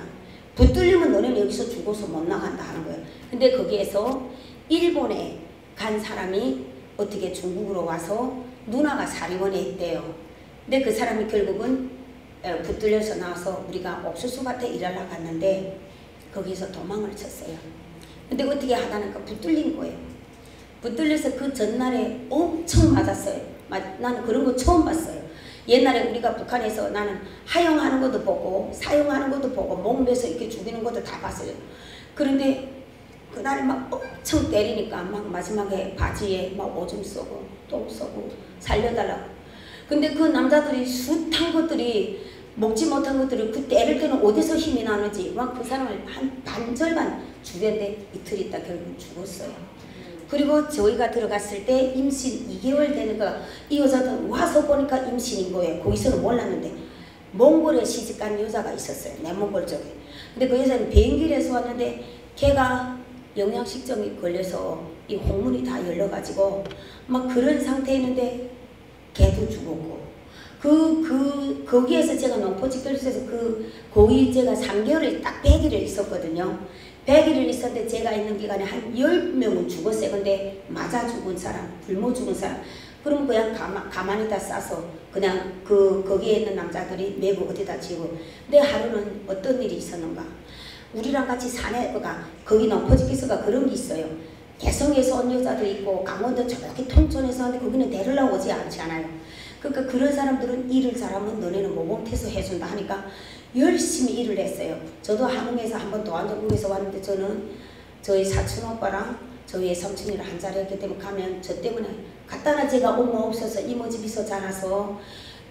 붙들리면 너는 여기서 죽어서 못 나간다 하는 거예요. 근데 거기에서 일본에 간 사람이 어떻게 중국으로 와서 누나가 사리원에 있대요. 근데 그 사람이 결국은 붙들려서 나와서 우리가 옥수수밭에 일하러 갔는데 거기서 도망을 쳤어요. 근데 어떻게 하다니까 붙들린 거예요. 붙들려서 그 전날에 엄청 맞았어요. 나는 그런 거 처음 봤어요. 옛날에 우리가 북한에서 나는 하용하는 것도 보고 사용하는 것도 보고 목매서 이렇게 죽이는 것도 다 봤어요. 그런데 그날 막 엄청 때리니까 막 마지막에 바지에 막 오줌 쏘고 똥 쏘고 살려달라고. 근데 그 남자들이 숱한 것들이 먹지 못한 것들을 그 때릴 때는 어디서 힘이 나는지 막 그 사람을 한 반절만 죽였는데 이틀 있다 결국 죽었어요. 그리고 저희가 들어갔을 때 임신 2개월 되는 거, 이 여자도 와서 보니까 임신인 거예요. 거기서는 몰랐는데 몽골에 시집간 여자가 있었어요. 내몽골 쪽에. 근데 그 여자는 비행기에서 왔는데 걔가 영양실정이 걸려서 이 홍문이 다 열려가지고 막 그런 상태였는데 걔도 죽었고, 거기에서 제가 농포지길소에서 그 고이 제가 3개월을 딱 100일을 있었거든요. 100일을 있었는데 제가 있는 기간에 한 10명은 죽었어요. 근데 맞아 죽은 사람, 굶어 죽은 사람, 그럼 그냥 가만히다 싸서 그냥 거기에 있는 남자들이 메고 어디다 지고. 근데 하루는 어떤 일이 있었는가. 우리랑 같이 사내가 거기 농포지길소가 그런 게 있어요. 개성에서 온 여자도 있고 강원도 저렇게 통천에서 왔는데 거기는 데리러 오지 않잖아요. 그러니까 그런 사람들은 일을 잘하면 너네는 모범태서 해준다 하니까 열심히 일을 했어요. 저도 함흥에서 한번 도안정국에서 왔는데 저는 저희 사촌 오빠랑 저희 삼촌이랑 한 자리 했기 때문에 가면 저 때문에 갖다나 제가 엄마 없어서 이모 집에서 자라서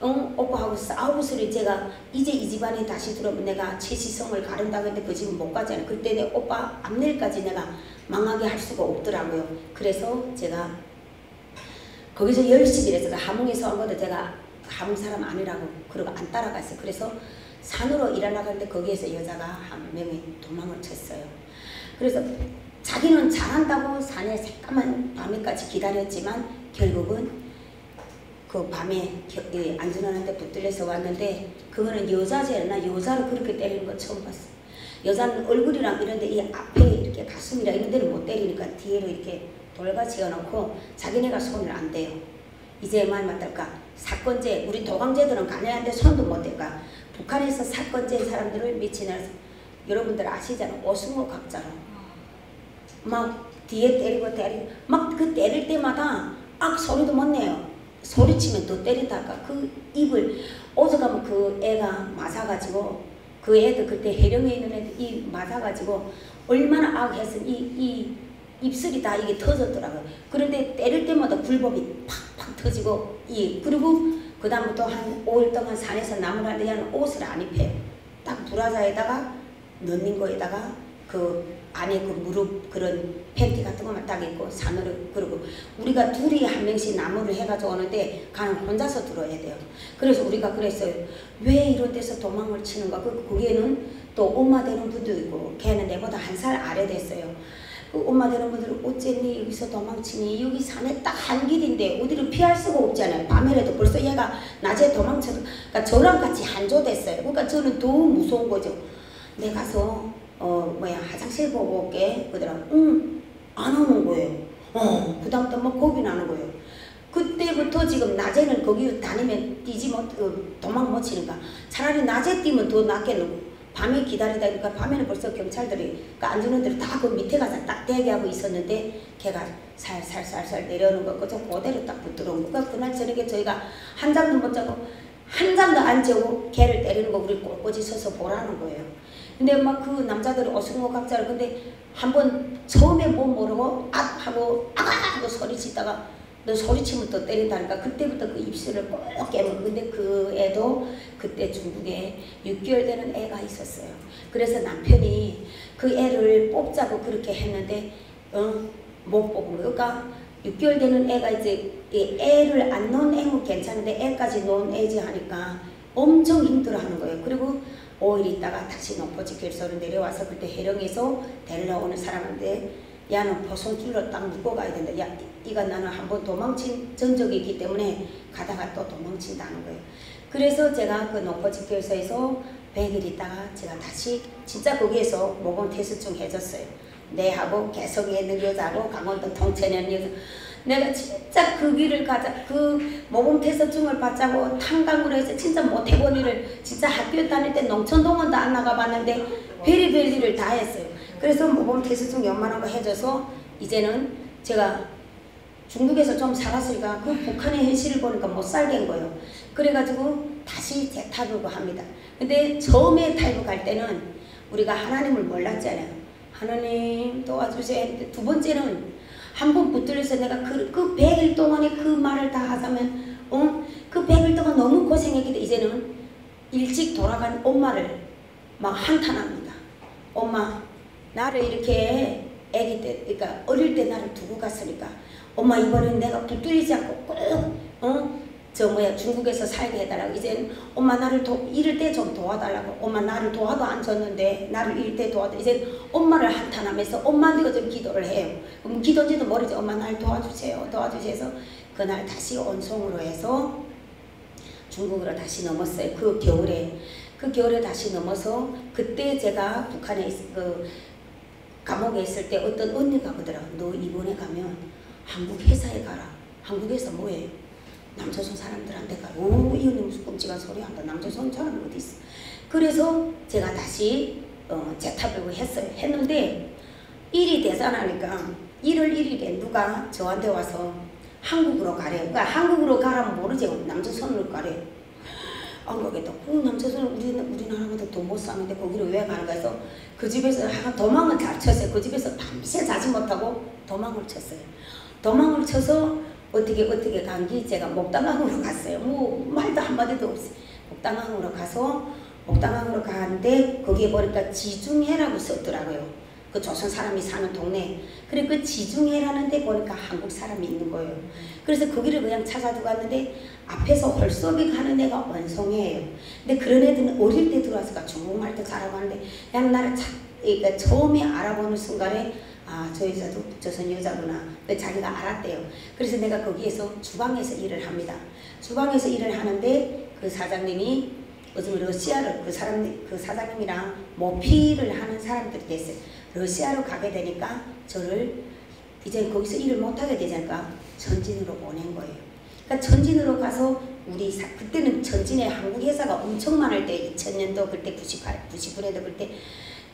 오빠하고 싸우고 소리 제가 이제 이 집안에 다시 들어오면 내가 최시성을 가른다고 했는데 그 집은 못 가잖아요. 그때 내 오빠 앞일까지 내가 망하게 할 수가 없더라고요. 그래서 제가 거기서 열심히 일해서 함흥에서 온 것도 제가 함흥 사람 아니라고 그러고 안 따라갔어요. 그래서 산으로 일하려고 거기에서 여자가 한 명이 도망을 쳤어요. 그래서 자기는 잘한다고 산에 새까만 밤에까지 기다렸지만 결국은 그 밤에 안전하는데 붙들려서 왔는데 그거는 여자제나 여자를 그렇게 때리는 거 처음 봤어요. 여자는 얼굴이랑 이런데 이 앞에 이렇게 가슴이랑 이런 데를 못 때리니까 뒤로 이렇게 돌같이 해놓고 자기네가 손을 안 대요. 이제 말 맞을까? 사건제, 우리 도강제들은 가난한데 손도 못 댈까? 북한에서 사건제 사람들을 미치는 여러분들 아시잖아요. 오승호 각자로 막 뒤에 때리고 막 그 때릴 때마다 악 소리도 못 내요. 소리치면 더 때리다가 그 입을 오죽하면 그 애가 맞아가지고 그 애들 그때 해령에 있는 애들 이 맞아가지고 얼마나 악했으면 이 입술이 다 이게 터졌더라고요. 그런데 때릴 때마다 굴복이 팍팍 터지고 그리고 그 다음부터 한 5일 동안 산에서 나무를 대한 옷을 안 입혀요. 딱 브라자에다가 넣는 거에다가 그 안에 그 무릎 그런 팬티 같은 것만 딱 입고 산으로. 그러고 우리가 둘이 한 명씩 나무를 해가지고 오는데 가는 혼자서 들어야 돼요. 그래서 우리가 그랬어요. 왜 이런 데서 도망을 치는가. 거기에는 또 엄마 되는 분도 있고 걔는 내보다 한 살 아래 됐어요. 그 엄마 되는 분들은 어쨌니 여기서 도망치니 여기 산에 딱 한 길인데 어디를 피할 수가 없잖아요. 밤에라도 벌써 얘가 낮에 도망쳐도 그러니까 저랑 같이 한조됐어요. 그러니까 저는 더 무서운 거죠. 내 가서 화장실 보고 올게. 그러더라고. 안 오는 거예요. 그 다음부터 막 겁이 나는 거예요. 그때부터 지금 낮에는 거기 다니면 뛰지 못 도망 못 치니까 차라리 낮에 뛰면 더 낫겠노. 밤에 기다리다 보니까 밤에는 벌써 경찰들이 그 안전원들이 다 그 밑에 가서 딱 대기하고 있었는데 걔가 살살살살 내려오는 거 그저 그대로 딱 붙들어온 거. 그러니까 그날 저녁에 저희가 한 잠도 못 자고 한 잠도 안 재고 걔를 때리는 거 우리 꼴꼬지 서서 보라는 거예요. 근데 막 그 남자들이 어수선각자를 근데 한번 처음에 뭐 모르고 앗 하고 아가 하고 소리치다가 너 소리치면 또 때린다니까 그때부터 그 입술을 꼭 깨물고. 근데 그 애도 그때 중국에 6개월 되는 애가 있었어요. 그래서 남편이 그 애를 뽑자고 그렇게 했는데 못 뽑은 거예요. 그러니까 6개월 되는 애가 이제 애를 안 놓은 애는 괜찮은데 애까지 놓은 애지 하니까 엄청 힘들어하는 거예요. 그리고 5일 있다가 다시 노포지길소로 내려와서 그때 해령에서 데리러 오는 사람인데 야는 포송줄로 딱 묶고 가야 된다. 야 이가 나는 한번 도망친 전적이 있기 때문에 가다가 또 도망친다는 거예요. 그래서 제가 그 노포지길소에서 100일 있다가 제가 다시 진짜 거기에서 모범 테스트중 해줬어요. 내하고 개성에 있는 여자하고 강원도 통천에 있는 여자. 내가 진짜 그 길을 가자 그 모범 테스트중을 받자고 탄강으로 해서 진짜 못 해본 일을 진짜 학교 다닐 때 농촌동원도 안 나가봤는데 별의별 일을 다 했어요. 그래서 모범 테스트중 연만한 거 해줘서 이제는 제가 중국에서 좀 살았으니까 그 북한의 현실을 보니까 못 살게 한 거예요. 그래가지고 다시 재탈북을 합니다. 근데 처음에 탈북할 때는 우리가 하나님을 몰랐잖아요. 하나님 도와주세요 했는데 두 번째는 한 번 붙들려서 내가 그 100일 동안에 그 말을 다 하자면 그 100일 동안 너무 고생했기 때문에 이제는 일찍 돌아간 엄마를 막 한탄합니다. 엄마 나를 이렇게 애기 때 그러니까 어릴 때 나를 두고 갔으니까 엄마 이번엔 내가 붙들리지 않고 꼭 중국에서 살게 해달라고. 이제는 엄마 나를 이럴 때 좀 도와달라고. 엄마 나를 도와도 안 줬는데 나를 이럴 때 도와도 이제 엄마를 한탄하면서 엄마한테 좀 기도를 해요. 그럼 기도인지도 모르지. 엄마 날 도와주세요. 도와주세서 그날 다시 온송으로 해서 중국으로 다시 넘었어요. 그 겨울에 다시 넘어서 그때 제가 북한에 그 감옥에 있을 때 어떤 언니가 그러더라. 너 이번에 가면 한국 회사에 가라. 한국에서 뭐해? 남조선 사람들한테 가. 오, 이 언니 무슨 끔찍한 소리 한다. 남조선 사람 어디 있어? 그래서 제가 다시 재탈북을 했어요. 했는데 일이 되잖아니까 1월 1일에 누가 저한테 와서 한국으로 가래. 그러니까 한국으로 가라면 모르지. 남조선으로 가래. 안 가겠다. 남조선은 우리나라보다 더 못 사는데 거기를 왜 가는가 해서 그 집에서 도망을 잘 쳤어요. 그 집에서 밤새 자지 못하고 도망을 쳤어요. 도망을 쳐서 어떻게 간기 제가 목당항으로 갔어요. 뭐 말도 한마디도 없이 목당항으로 가서 목당항으로 가는데 거기에 보니까 지중해라고 썼더라고요. 그 조선 사람이 사는 동네. 그래 그 지중해라는 데 보니까 한국 사람이 있는 거예요. 그래서 거기를 그냥 찾아두고 갔는데 앞에서 홀쏘비 가는 애가 원송이에요. 근데 그런 애들은 어릴 때 들어와서 중국말도 잘하고 하는데 그냥 나를 그러니까 처음에 알아보는 순간에 아, 저 여자도 조선 여자구나. 자기가 알았대요. 그래서 내가 거기에서 주방에서 일을 합니다. 주방에서 일을 하는데 그 사장님이 요즘 러시아를 그 사장님이랑 모피를 하는 사람들이 됐어요. 러시아로 가게 되니까 저를 이제 거기서 일을 못하게 되니까 전진으로 보낸 거예요. 그러니까 전진으로 가서 그때는 전진에 한국 회사가 엄청 많을 때 2000년도 그때 99년도 그때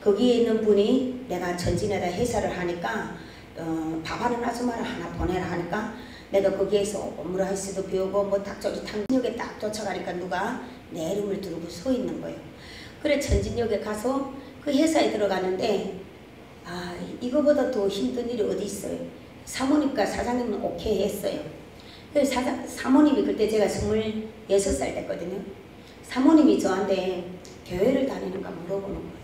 거기에 있는 분이 내가 전진에다 회사를 하니까 밥하는 아줌마를 하나 보내라 하니까 내가 거기에서 오므라이스도 배우고 뭐 닭조리 탕역에 딱 도착하니까 누가 내 이름을 들고 서 있는 거예요. 그래 전진역에 가서 그 회사에 들어가는데 아 이거보다 더 힘든 일이 어디 있어요. 사모님과 사장님은 오케이 했어요. 그래서 사모님이 그때 제가 26살 됐거든요. 사모님이 저한테 교회를 다니는가 물어보는 거예요.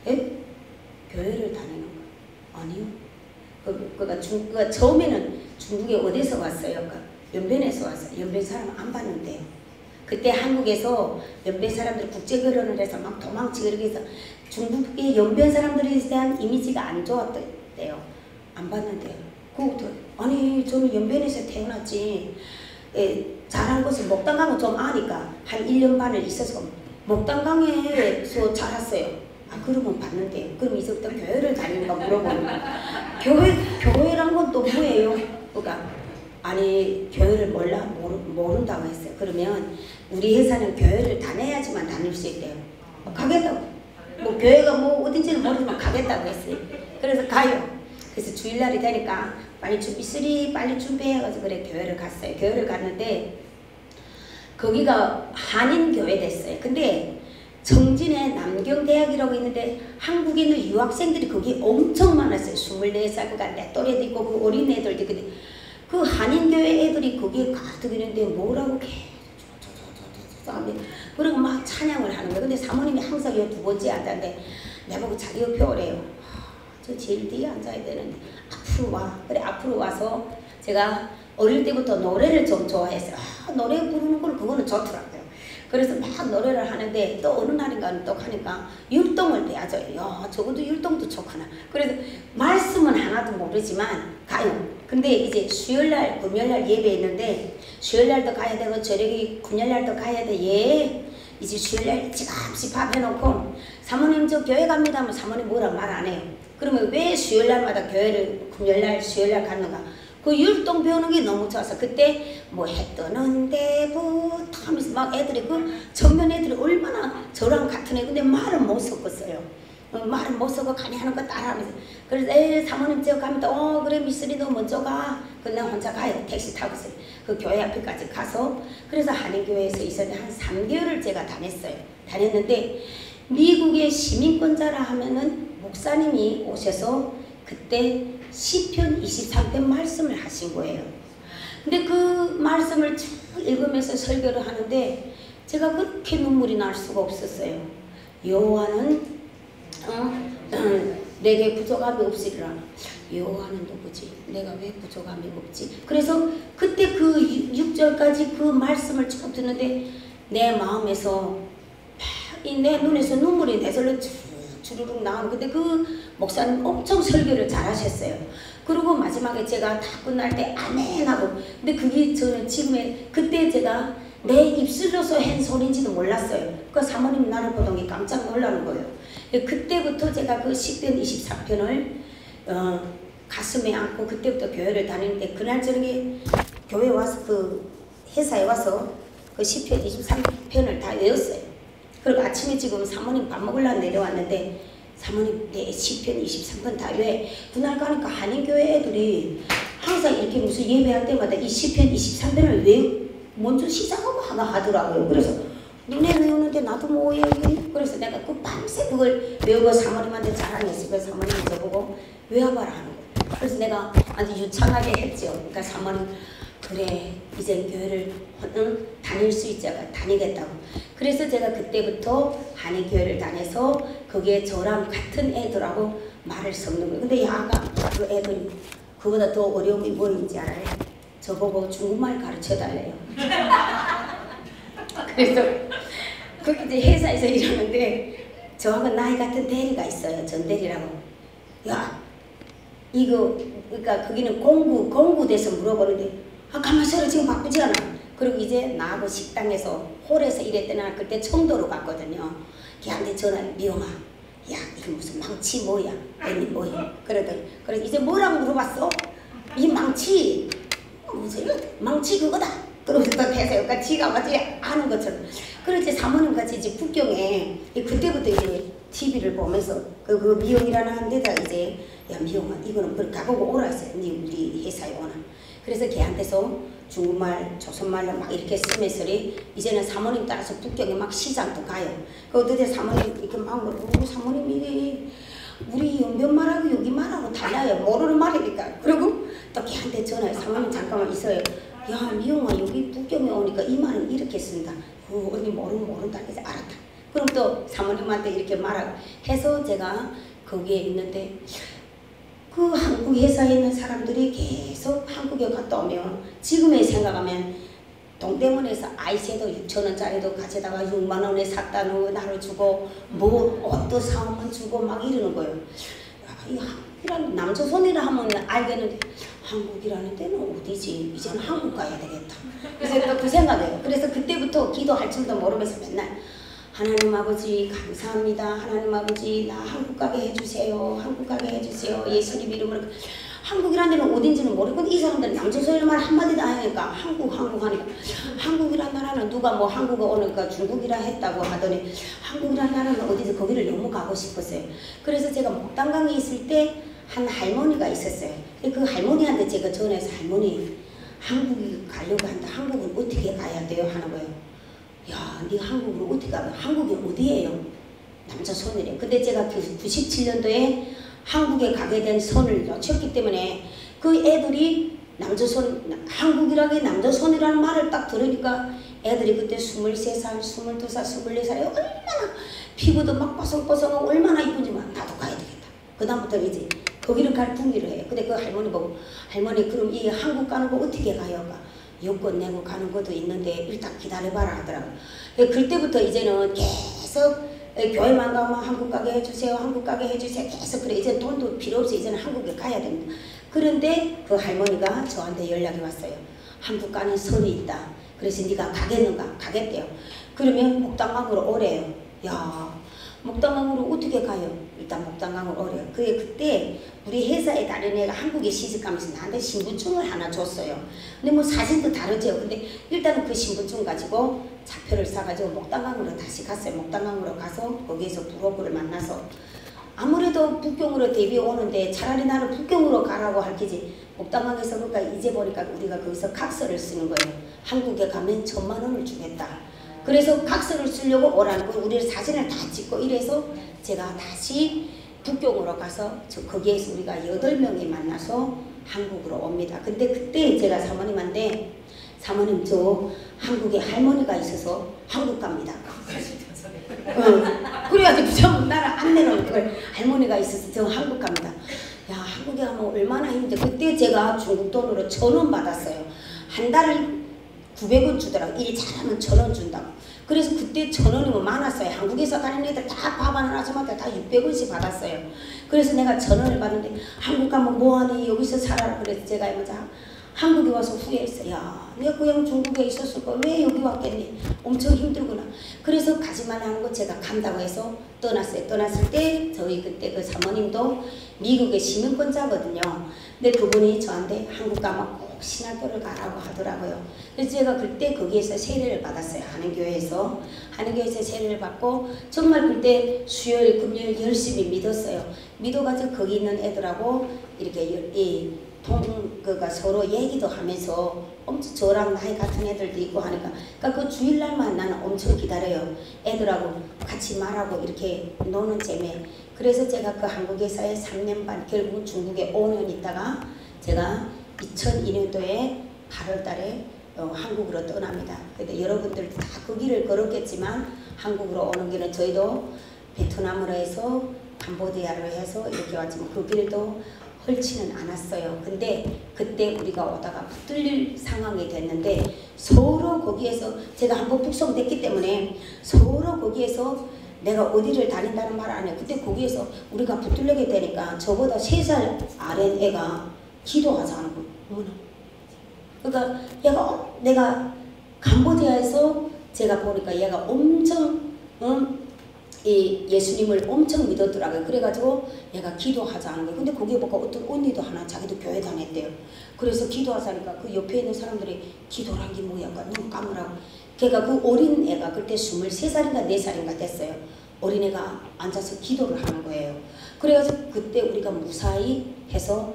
예? 교회를 다니는 거? 아니요. 그가 처음에는 중국에 어디서 왔어요? 그러니까 연변에서 왔어요. 연변 사람 안 봤는데요. 그때 한국에서 연변 사람들 국제 결혼을 해서 막 도망치고 이렇게 해서 중국의 연변 사람들에 대한 이미지가 안 좋았대요. 안 봤는데요. 그것도 아니 저는 연변에서 태어났지. 자란 것을 목당강을 좀 아니까 한 1년 반을 있어서 목당강에서 자랐어요. 아 그러면 봤는데요. 그럼 이제부터 교회를 다니는가 물어보는 거예요. 교회란 건 또 뭐예요? 그러니까 아니 교회를 모른다고 했어요. 그러면 우리 회사는 교회를 다녀야지만 다닐 수 있대요. 가겠다고. 뭐 교회가 뭐 어딘지는 모르지만 가겠다고 했어요. 그래서 가요. 그래서 주일날이 되니까 빨리 준비해가지고 그래 교회를 갔어요. 교회를 갔는데 거기가 한인교회 됐어요. 근데 정진에 남경대학이라고 있는데 한국에 있는 유학생들이 거기 엄청 많았어요. 24살, 그러니까 내 또래도 있고 그 어린 애들도 있고 그 한인교회 애들이 거기에 가득 있는데 뭐라고 계속 그리고 막 찬양을 하는 거예요. 근데 사모님이 항상 이 두 번째 앉았는데 내보고 자기 옆에 오래요. 저 제일 뒤에 앉아야 되는데 앞으로 와. 그래 앞으로 와서 제가 어릴 때부터 노래를 좀 좋아했어요. 노래 부르는 걸 그거는 좋더라고요. 그래서 막 노래를 하는데 또 어느 날인가는 또 하니까 율동을 배워줘요. 야 저것도 율동도 좋구나. 그래서 말씀은 하나도 모르지만 가요. 근데 이제 수요일날 금요일날 예배 있는데 수요일날도 가야 되고 저녁에 금요일날도 가야 돼. 예. 이제 수요일날 지갑시 밥 해놓고 사모님 저 교회 갑니다 하면 사모님 뭐라고 말 안 해요. 그러면 왜 수요일날마다 교회를 금요일날 수요일날 갔는가? 그 율동 배우는 게 너무 좋아서 그때 뭐 해 뜨는 데부터 하면서 막 애들이 그 청년 애들이 얼마나 저랑 같은 애 근데 말은 못 섞었어요. 말은 못 섞어 가니 하는 거 따라하면서 그래서 사모님 저 가면 그래 미쓰리 너 먼저 가. 근데 나 혼자 가요. 택시 타고 있어요. 그 교회 앞에까지 가서 그래서 한인교회에서 있었는데 한 3개월을 제가 다녔는데 미국의 시민권자라 하면은 목사님이 오셔서 그때 시편 23편 말씀을 하신 거예요. 근데 그 말씀을 쭉 읽으면서 설교를 하는데 제가 그렇게 눈물이 날 수가 없었어요. 여호와는 내게 부족함이 없으리라. 여호와는 누구지? 내가 왜 부족함이 없지? 그래서 그때 그 6절까지 그 말씀을 쭉 듣는데 내 마음에서 내 눈에서 눈물이 내절로 주르륵 나오는. 근데 그 목사님 엄청 설교를 잘하셨어요. 그리고 마지막에 제가 다 끝날 때 아멘 하고 근데 그게 저는 지금의 그때 제가 내 입술로서 한 소리인지도 몰랐어요. 그 사모님 나를 보던 게 깜짝 놀라는 거예요. 그때부터 제가 그 시편 24편을 가슴에 안고 그때부터 교회를 다니는데 그날 저녁에 교회 와서 그 회사에 와서 그 시편 23편을 다 외웠어요. 그리고 아침에 지금 사모님 밥 먹으려고 내려왔는데 사모님 내 시편 23편 다 왜? 그날 가니까 한인교회 애들이 항상 이렇게 무슨 예배할 때마다 이 시편 23편을 왜 먼저 시작하고 하더라고요. 그래서 눈에 외우는데 나도 뭐 외우니? 그래서 내가 그 밤새 그걸 외우고 사모님한테 자랑했어요. 그래서 사모님이 저보고 외워봐라 하는 거예요. 그래서 내가 아주 유창하게 했죠. 그러니까 사모님 그래 이제 교회를 다닐 수 있자가 다니겠다고. 그래서 제가 그때부터 한인교회를 다녀서 거기에 저랑 같은 애들하고 말을 섞는 거예요. 근데 야가 그 애들이 그보다 더 어려움이 뭐인지 알아요? 저보고 중국말 가르쳐달래요. 그래서 거기 이제 회사에서 일하는데 저하고 나이 같은 대리가 있어요. 전대리라고. 야 이거 그러니까 거기는 공구돼서 물어보는데 가만히 있어라 지금 바쁘지 않아. 그리고 이제 나하고 식당에서 홀에서 일했더니 그때 청도로 갔거든요. 걔한테 전화 미영아 야 이거 무슨 망치 뭐야? 애니 뭐야? 그러더니 그래서 이제 뭐라고 물어봤어? 이 망치 뭐지? 망치 그거다. 그러면서 또 대세요. 그러니까 지가 마치 아는 것처럼. 그래서 사모님 같이 이제 북경에 그때부터 이제 TV를 보면서 그 미영이라는 데다 이제 야 미영아 이거는 그걸 가보고 오라 했어요. 우리 회사에 오나. 그래서 걔한테서 중국말, 조선말로 막 이렇게 쓰면서 이제는 사모님 따라서 북경에 막 시장도 가요. 그 어떻게 사모님 이렇게 막 물어보고 사모님이 우리 연변말하고 여기 말하고 달라요. 모르는 말이니까. 그리고 또 걔한테 전화해. 사모님 잠깐만 있어요. 야 미영아 여기 북경에 오니까 이 말은 이렇게 쓴다. 언니 모른다. 그래서 알았다. 그럼 또 사모님한테 이렇게 말하고 해서 제가 거기에 있는데 그 한국 회사에 있는 사람들이 계속 한국에 갔다 오면 지금에 생각하면 동대문에서 아이섀도우 6,000원짜리도 가져다가 6만 원에 샀다는 나를 주고 뭐 옷도 사오면 주고 막 이러는 거예요. 이 한국이라는 남조선이라 하면 알겠는데 한국이라는 데는 어디지? 이제는 한국 가야 되겠다. 그래서 또 그 생각이에요. 그래서 그때부터 기도할 줄도 모르면서 맨날 하나님 아버지 감사합니다. 하나님 아버지 나 한국 가게 해주세요. 한국 가게 해주세요. 예수님 이름으로 한국이라는 데는 어딘지는 모르고 이 사람들은 남조선의 말 한마디도 안 하니까 한국 하니까 한국이란 나라는 누가 뭐 한국어 오니까 중국이라 했다고 하더니 한국이란 나라는 어디서 거기를 너무 가고 싶었어요. 그래서 제가 목단강에 있을 때 한 할머니가 있었어요. 그 할머니한테 제가 전화해서 할머니 한국이 가려고 한다. 한국은 어떻게 가야 돼요? 하는 거예요. 야, 네 한국으로 어떻게 가? 한국이 어디예요? 남조선이래요. 근데 제가 97년도에 한국에 가게 된 선을 놓쳤기 때문에 그 애들이 남조선, 한국이라게 남조선이라는 말을 딱 들으니까 애들이 그때 23살, 22살, 24살에 얼마나 피부도 막 뽀송뽀송하고 얼마나 이쁜지만 나도 가야 되겠다. 그 다음부터는 이제 거기를 갈 준비를 해요. 근데 그 할머니 보고 할머니 그럼 이 한국 가는 거 어떻게 가요? 여권 내고 가는 것도 있는데 일단 기다려봐라 하더라고요. 그때부터 이제는 계속 교회만 가면 한국 가게 해주세요. 한국 가게 해주세요. 계속 그래. 이제 돈도 필요 없이 이제는 한국에 가야 됩니다. 그런데 그 할머니가 저한테 연락이 왔어요. 한국 가는 선이 있다. 그래서 네가 가겠는가? 가겠대요. 그러면 목당강으로 오래요. 야, 목당강으로 어떻게 가요? 일단 목당강으로 오래요. 그때 우리 회사에 다른 애가 한국에 시집가면서 나한테 신분증을 하나 줬어요. 근데 뭐 사진도 다르죠. 근데 일단은 그 신분증 가지고 차표를 사가지고 목당강으로 다시 갔어요. 목당강으로 가서 거기에서 부로그를 만나서 아무래도 북경으로 데뷔 오는데 차라리 나를 북경으로 가라고 할 기지 목당강에서 그러니까 이제 보니까 우리가 거기서 각서를 쓰는 거예요. 한국에 가면 1,000만 원을 주겠다. 그래서 각서를 쓰려고 오라는 거 우리 사진을 다 찍고 이래서 제가 다시 북경으로 가서 거기에서 우리가 8명이 만나서 한국으로 옵니다. 근데 그때 제가 사모님한테 사모님 저 한국에 할머니가 있어서 한국 갑니다. 그래가지고 좀 나를 안 내놓은 걸 할머니가 있어서 저 한국 갑니다. 야 한국에 가면 얼마나 힘든데 그때 제가 중국 돈으로 1,000원 받았어요. 한 달을 900원 주더라고. 일 잘하면 1,000원 준다고. 그래서 그때 1,000원이면 많았어요. 한국에서 다니는 애들 다 밥하는 아줌마들 다 600원씩 받았어요. 그래서 내가 1,000원을 받는데 한국 가면 뭐하니 여기서 살아라. 그래서 제가 먼저 한국에 와서 후회했어요. 야 내가 그냥 중국에 있었을 거 왜 여기 왔겠니. 엄청 힘들구나. 그래서 가지만 하는 거 제가 간다고 해서 떠났어요. 떠났을 때 저희 그때 그 사모님도 미국의 시민권자거든요. 근데 그분이 저한테 한국 가면 꼭 신학교를 가라고 하더라고요. 그래서 제가 그때 거기에서 세례를 받았어요. 한인교회에서. 한인교회에서 세례를 받고 정말 그때 수요일 금요일 열심히 믿었어요. 믿어가지고 거기 있는 애들하고 이렇게 그가 서로 얘기도 하면서 엄청 저랑 나이 같은 애들도 있고 하니까 그러니까 그 주일날만 나는 엄청 기다려요. 애들하고 같이 말하고 이렇게 노는 재미에. 그래서 제가 그 한국에서의 3년 반 결국 중국에 5년 있다가 제가 2002년도에 8월 달에 한국으로 떠납니다. 근데 여러분들도 다 그 길을 걸었겠지만 한국으로 오는 길은 저희도 베트남으로 해서 캄보디아로 해서 이렇게 왔지만 그 길도 헐지는 않았어요. 근데 그때 우리가 오다가 붙들릴 상황이 됐는데 서로 거기에서 제가 한번 북송됐기 때문에 서로 거기에서 내가 어디를 다닌다는 말 안 해요. 그때 거기에서 우리가 붙들리게 되니까 저보다 3살 아래 애가 기도하자는 거예요. 그러니까 얘가 내가 캄보디아에서 제가 보니까 얘가 엄청 이 예수님을 엄청 믿었더라고요. 그래가지고 얘가 기도하자는 거예요. 근데 거기에 보니까 어떤 언니도 하나 자기도 교회 다녔대요. 그래서 기도하자니까 그 옆에 있는 사람들이 기도란 게 뭐야? 눈 감으라고. 걔가 그 어린 애가 그때 23살인가 4살인가 됐어요. 어린애가 앉아서 기도를 하는 거예요. 그래서 그때 우리가 무사히 해서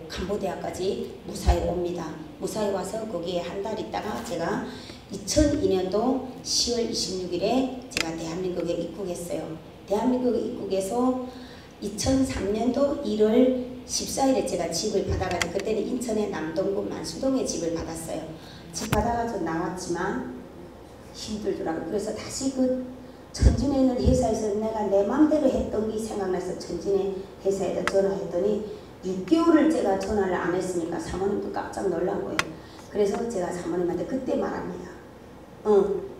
캄보디아까지 무사히 옵니다. 무사히 와서 거기에 한 달 있다가 제가 2002년도 10월 26일에 제가 대한민국에 입국했어요. 대한민국에 입국해서 2003년도 1월 14일에 제가 집을 받아가지고 그때는 인천의 남동구 만수동에 집을 받았어요. 집 받아가지고 나왔지만 힘들더라고요. 그래서 다시 그 천진에 있는 회사에서 내가 내 맘대로 했던 게 생각나서 천진의 회사에다 전화했더니 6개월을 제가 전화를 안 했으니까 사모님도 깜짝 놀란 거예요. 그래서 제가 사모님한테 그때 말합니다.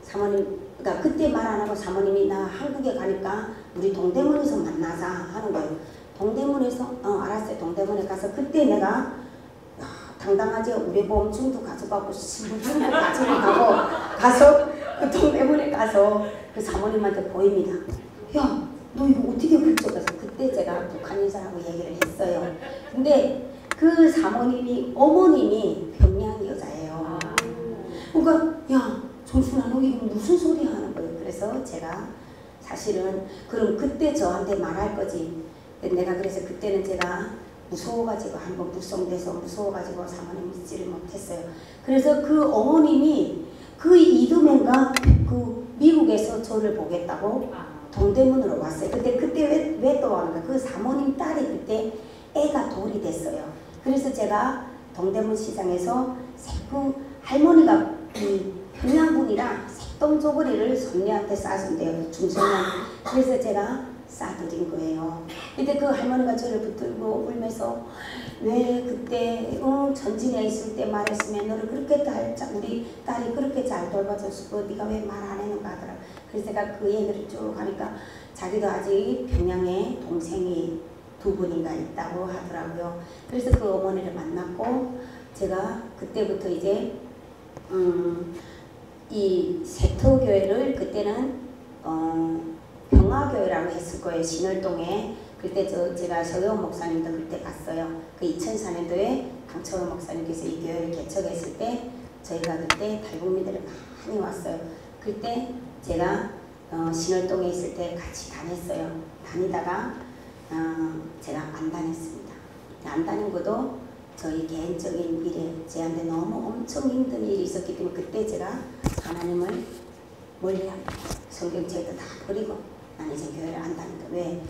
사모님, 그러니까 그때 말 안 하고 사모님이 나 한국에 가니까 우리 동대문에서 만나자 하는 거예요. 동대문에서 알았어요. 동대문에 가서 그때 내가 당당하게 우리 보험증도 가져가고 신분증도 가져가고 가서 그 동대문에 가서 그 사모님한테 보입니다. 야, 너 이거 어떻게 훔쳐가서 그때 제가 북한 인사라고 얘기를 했어요. 근데 그 사모님이 어머님이 평양 여자예요. 그러니까 야 정순아 너 이거 무슨 소리 하는 거예요? 그래서 제가 사실은 그럼 그때 저한테 말할 거지. 내가 그래서 그때는 제가 무서워가지고 한번 불성돼서 무서워가지고 사모님 믿지를 못했어요. 그래서 그 어머님이 그 이듬해인가 그 미국에서 저를 보겠다고 동대문으로 왔어요. 근데 그때 왜 또 왔는가? 그 사모님 딸이 그때 애가 돌이 됐어요. 그래서 제가 동대문 시장에서 그 할머니가 이 평양분이랑 색동저고리를 손녀한테 싸준대요. 중소년. 그래서 제가 싸드린 거예요. 근데 그 할머니가 저를 붙들고 울면서 왜 그때 전진에 있을 때 말했으면 너를 그렇게 우리 딸이 그렇게 잘 돌봐줬고 네가 왜 말 안 했는가 하더라. 그래서 제가 그 얘기를 쭉 하니까 자기도 아직 평양에 동생이 2분인가 있다고 하더라고요. 그래서 그 어머니를 만났고 제가 그때부터 이제 이 세터교회를 그때는 평화교회라고 했을 거예요. 신월동에. 그때 제가 서경 목사님도 그때 갔어요. 그 2004년도에 강철호 목사님께서 이 교회를 개척했을 때 저희가 그때 탈북민들이 많이 왔어요. 그때 제가 신월동에 있을 때 같이 다녔어요. 다니다가 제가 안 다녔습니다. 안 다닌 것도 저희 개인적인 일에 저한테 너무 엄청 힘든 일이 있었기 때문에 그때 제가 하나님을 멀리합니다. 성경책도 다 버리고 나는 이제 교회를 안 다닌다. 왜?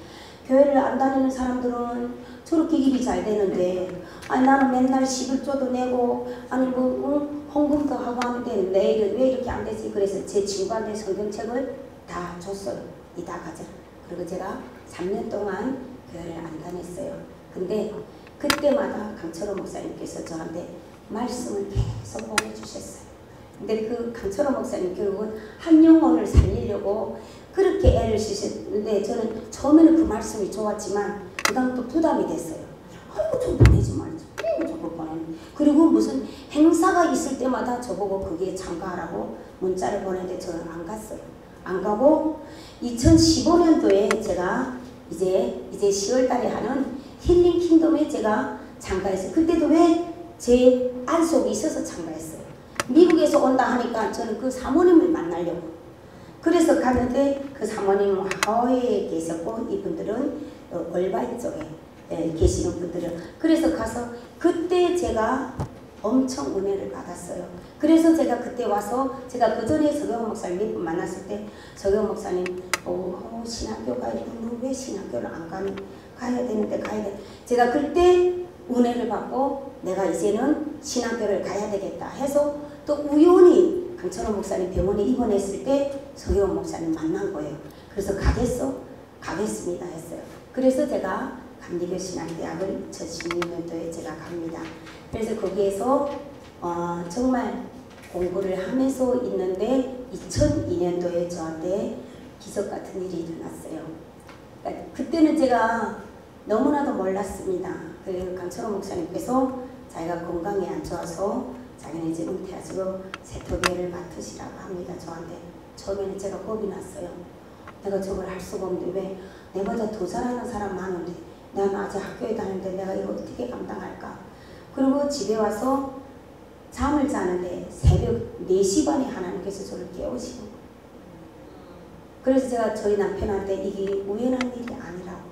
교회를 안 다니는 사람들은 저렇게 일이 잘 되는데 아니 나는 맨날 11조도 내고 아니 뭐 헌금도 하고 하면 되는데 왜 이렇게 안 되지? 그래서 제 친구한테 성경책을 다 줬어요. 이다 가져라. 그리고 제가 3년 동안 교회를 안 다녔어요. 근데 그때마다 강철호 목사님께서 저한테 말씀을 계속 보내주셨어요. 근데 그 강철호 목사님 결국은 한 영혼을 살리려고 그렇게 애를 쓰셨는데 저는 처음에는 그 말씀이 좋았지만 그 다음 또 부담이 됐어요. 아이고 좀 보내지 말지. 저거 보내는. 그리고 무슨 행사가 있을 때마다 저보고 거기에 참가하라고 문자를 보내는데 저는 안 갔어요. 안 가고 2015년도에 제가 이제 10월달에 하는 힐링 킹덤에 제가 참가했어요. 그때도 왜 제 안속이 있어서 참가했어요. 미국에서 온다 하니까 저는 그 사모님을 만나려고 그래서 갔는데 그 사모님은 하와이에 계셨고 이분들은 얼바인 쪽에 계시는 분들은 그래서 가서 그때 제가 엄청 은혜를 받았어요. 그래서 제가 그때 와서 제가 그 전에 서경 목사님 몇 분 만났을 때 서경 목사님 신학교 가야 되는데 왜 신학교를 안 가야 되는데 가야 돼. 제가 그때 은혜를 받고 내가 이제는 신학교를 가야 되겠다 해서 또 우연히 강철호 목사님 병원에 입원했을 때 서경 목사님 만난 거예요. 그래서 가겠어? 가겠습니다 했어요. 그래서 제가 감리교 신학대학을 2016년도에 제가 갑니다. 그래서 거기에서 정말 공부를 하면서 있는데 2002년도에 저한테 기적 같은 일이 일어났어요. 그러니까 그때는 제가 너무나도 몰랐습니다. 그 강철호 목사님께서 자기가 건강이 안 좋아서 자기는 이제 은퇴하시고 세터교회를 맡으시라고 합니다. 저한테. 처음에는 제가 겁이 났어요. 내가 저걸 할 수가 없는데 왜 내보다 더 잘하는 사람 많은데 나는 아직 학교에 다니는데 내가 이거 어떻게 감당할까. 그리고 집에 와서 잠을 자는데 새벽 4시 반에 하나님께서 저를 깨우시고 그래서 제가 저희 남편한테 이게 우연한 일이 아니라고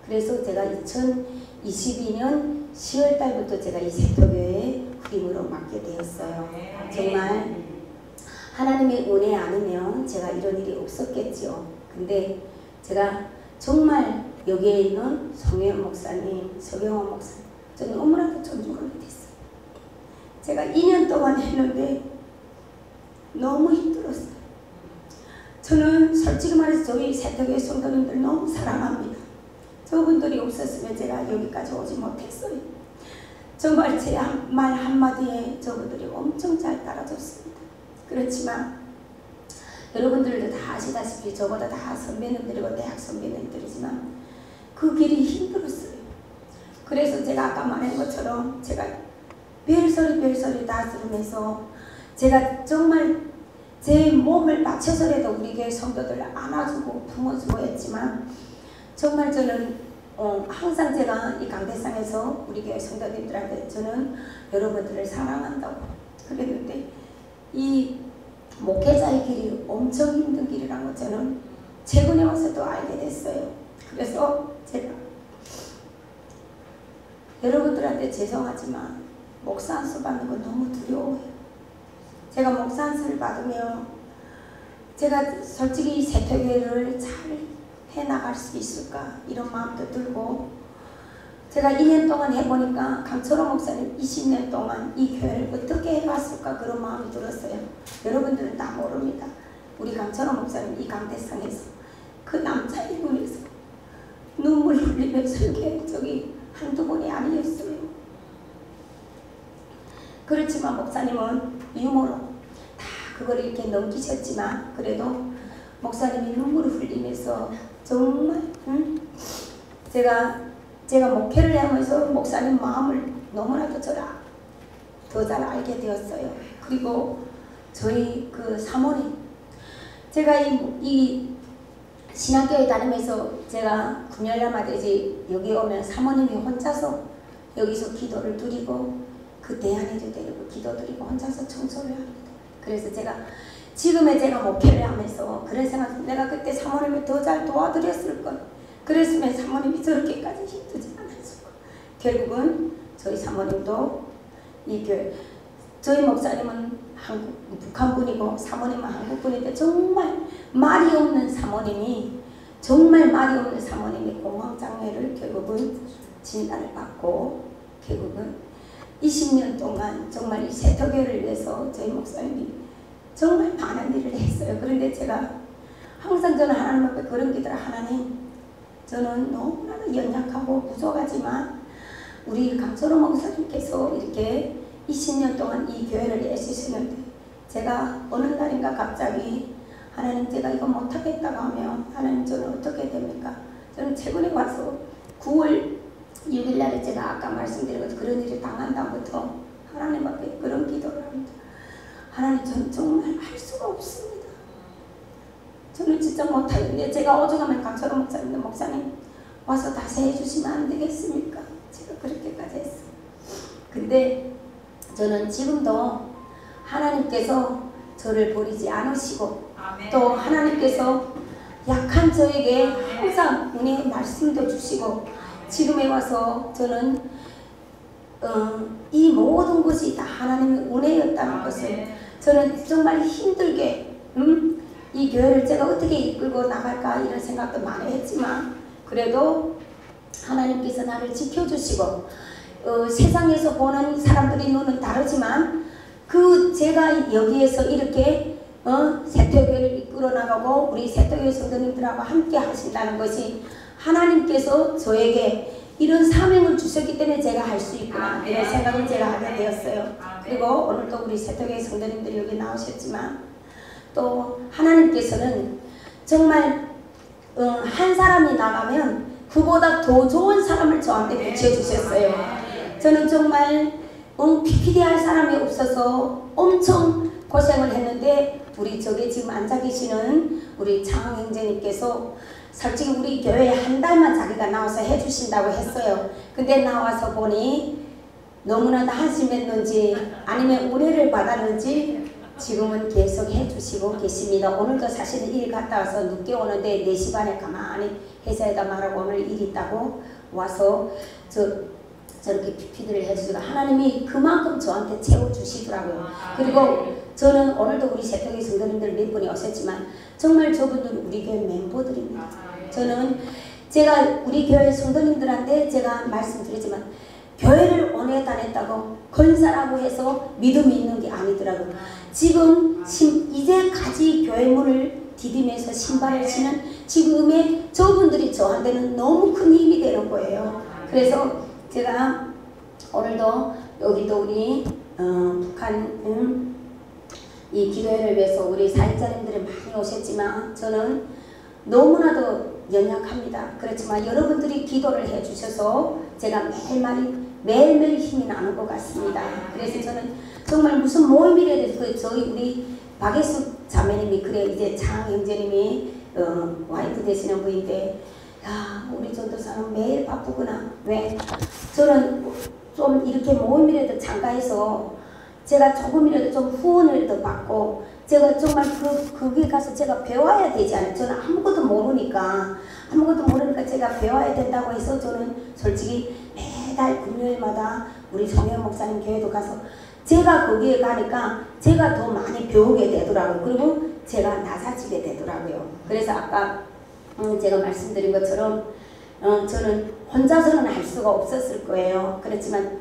그래서 제가 2022년 10월 달부터 제가 이 세터교회에 후임으로 맡게 되었어요. 정말 하나님의 은혜 아니면 제가 이런 일이 없었겠지요. 근데 제가 정말 여기에 있는 송혜원 목사님, 서경원 목사님 저는 너무나도 존중을 못했어요. 제가 2년 동안 했는데 너무 힘들었어요. 저는 솔직히 말해서 저희 세터교회 성도님들 너무 사랑합니다. 저분들이 없었으면 제가 여기까지 오지 못했어요. 정말 제 말 한마디에 저분들이 엄청 잘 따라줬습니다. 그렇지만 여러분들도 다 아시다시피 저보다 다 선배님들이고 대학 선배님들이지만 그 길이 힘들었어요. 그래서 제가 아까 말한 것처럼 제가 별소리 다 들으면서 제가 정말 제 몸을 바쳐서라도 우리 교회 성도들을 안아주고 품어주고 했지만 정말 저는 항상 제가 이 강대상에서 우리 교회 성도님들한테 저는 여러분들을 사랑한다고 그랬는데 이 목회자의 길이 엄청 힘든 길이라는 거 저는 최근에 와서도 알게 됐어요. 그래서 제가 여러분들한테 죄송하지만 목사 안수 받는 거 너무 두려워요. 제가 목사 안수를 받으면 제가 솔직히 이 세태교회를 잘 해나갈 수 있을까 이런 마음도 들고 제가 2년 동안 해보니까 강철호 목사님 20년 동안 이 교회를 어떻게 해왔을까 그런 마음이 들었어요. 여러분들은 다 모릅니다. 우리 강철호 목사님 이 강대상에서 그 남자의 눈에서 눈물 흘리면서 이렇게 저기 한두 번이 아니었어요. 그렇지만 목사님은 유머로 다 그걸 이렇게 넘기셨지만 그래도 목사님이 눈물을 흘리면서 정말 제가 목회를 하면서 목사님 마음을 너무나도 더 잘 알게 되었어요. 그리고 저희 그 사모님 제가 이 신학교에 다니면서 제가 금요일날마다 이제 여기 오면 사모님이 혼자서 여기서 기도를 드리고 그 대안에도 데리고 기도 드리고 혼자서 청소를 합니다. 그래서 제가 지금의 제가 목회를 하면서 그런 생각, 내가 그때 사모님을 더 잘 도와드렸을 것, 그랬으면 사모님이 저렇게까지 힘들지 않았을 것. 결국은 저희 사모님도 이 교회, 저희 목사님은 북한 분이고 사모님은 한국 분인데 정말 말이 없는 사모님이 공황장애를 결국은 진단을 받고 결국은 20년 동안 정말 이 세터교회를 위해서 저희 목사님이 정말 많은 일을 했어요. 그런데 제가 항상 저는 하나님 앞에 그런 기도를 하나님 저는 너무나도 연약하고 부족하지만 우리 강철호 목사님께서 이렇게 20년 동안 이 교회를 애쓰시는데 제가 어느 날인가 갑자기 하나님 제가 이거 못하겠다고 하면 하나님 저는 어떻게 됩니까? 저는 최근에 와서 9월 6일 날에 제가 아까 말씀드린 것 그런 일이 당한 다음부터 하나님 앞에 그런 기도를 합니다. 하나님 저는 정말 할 수가 없습니다. 저는 진짜 못하겠는데 제가 오죽하면 강철호 목사님 와서 다시 해주시면 안 되겠습니까? 제가 그렇게까지 했어요. 근데 저는 지금도 하나님께서 저를 버리지 않으시고 또 하나님께서 약한 저에게 항상 은혜의 말씀도 주시고 지금에 와서 저는 이 모든 것이 다 하나님의 은혜였다는 것을 저는 정말 힘들게 이 교회를 제가 어떻게 이끌고 나갈까 이런 생각도 많이 했지만 그래도 하나님께서 나를 지켜주시고 세상에서 보는 사람들의 눈은 다르지만 제가 여기에서 이렇게 세터교회를 이끌어 나가고 우리 세터교회 성도님들하고 함께 하신다는 것이 하나님께서 저에게 이런 사명을 주셨기 때문에 제가 할 수 있구나 이런 생각을 제가 하게 되었어요. 그리고 오늘도 우리 세터교회 성도님들이 여기 나오셨지만 또 하나님께서는 정말 한 사람이 나가면 그보다 더 좋은 사람을 저한테 붙여주셨어요. 저는 정말 PPD 할 사람이 없어서 엄청 고생을 했는데 우리 저기 지금 앉아 계시는 우리 장 행제님께서 솔직히 우리 교회에 한 달만 자기가 나와서 해주신다고 했어요. 근데 나와서 보니 너무나도 한심했는지 아니면 은혜를 받았는지 지금은 계속 해주시고 계십니다. 오늘도 사실은 일 갔다 와서 늦게 오는데 4시 반에 가만히 회사에다 말하고 오늘 일 있다고 와서 저렇게 PPD를 해주시고 하나님이 그만큼 저한테 채워주시더라고요. 그리고 저는 오늘도 우리 세터교회 성도님들 몇 분이 오셨지만 정말 저분들은 우리 교회 멤버들입니다. 저는 제가 우리 교회 성도님들한테 제가 말씀드리지만 교회를 오래 다녔다고 건사라고 해서 믿음이 있는 게 아니더라고요. 지금 이제까지 교회 문을 디디면서 신발을 신은 지금의 저분들이 저한테는 너무 큰 힘이 되는 거예요. 그래서 제가 오늘도 여기도 우리 북한 이 기도회를 위해서 우리 사역자님들이 많이 오셨지만 저는 너무나도 연약합니다. 그렇지만 여러분들이 기도를 해주셔서 제가 매일매일 힘이 나는 것 같습니다. 그래서 저는 정말 무슨 모임이라도 저희 우리 박예숙 자매님이 그래 이제 장 형제님이 와이프 되시는 분인데 야, 우리 전도사는 매일 바쁘구나. 왜? 저는 좀 이렇게 모임이라도 참가해서 제가 조금이라도 좀 후원을 더 받고 제가 정말 거기에 가서 제가 배워야 되지 않아요. 저는 아무것도 모르니까 제가 배워야 된다고 해서 저는 솔직히 매달 금요일마다 우리 성현 목사님 교회도 가서 제가 거기에 가니까 제가 더 많이 배우게 되더라고요. 그리고 제가 나사지게 되더라고요. 그래서 아까 제가 말씀드린 것처럼 저는 혼자서는 할 수가 없었을 거예요. 그렇지만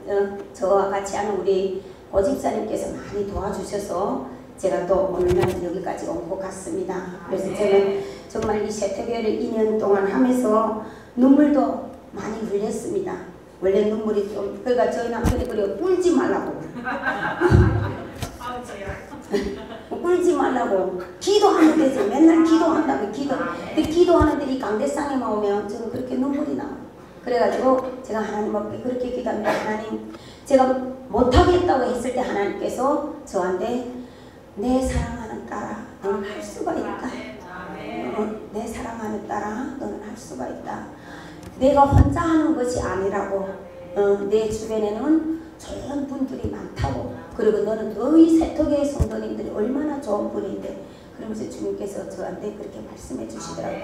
저와 같이 하는 우리 오집사님께서 많이 도와주셔서 제가 또 오늘날 여기까지 온 것 같습니다. 그래서 저는 정말 이 세태교회를 2년 동안 하면서 눈물도 많이 흘렸습니다. 원래 눈물이 좀, 그러니까 저희 남편이 그래요. 울지 말라고. 울지 말라고. 기도하면 되지. 맨날 기도한다면 근데 기도하는데 이 강대상에만 오면 저는 그렇게 눈물이 나와요. 그래가지고 제가 하나님 앞에 그렇게 기도합니다. 하나님, 제가 못하겠다고 했을 때 하나님께서 저한테 내 사랑하는 딸아, 너는 할 수가 있다. 내 사랑하는 딸아, 너는 할 수가 있다. 내가 혼자 하는 것이 아니라고. 내 주변에는 좋은 분들이 많다고. 그리고 너는 너희 세터교회 성도님들이 얼마나 좋은 분인데. 그러면서 주님께서 저한테 그렇게 말씀해 주시더라고요.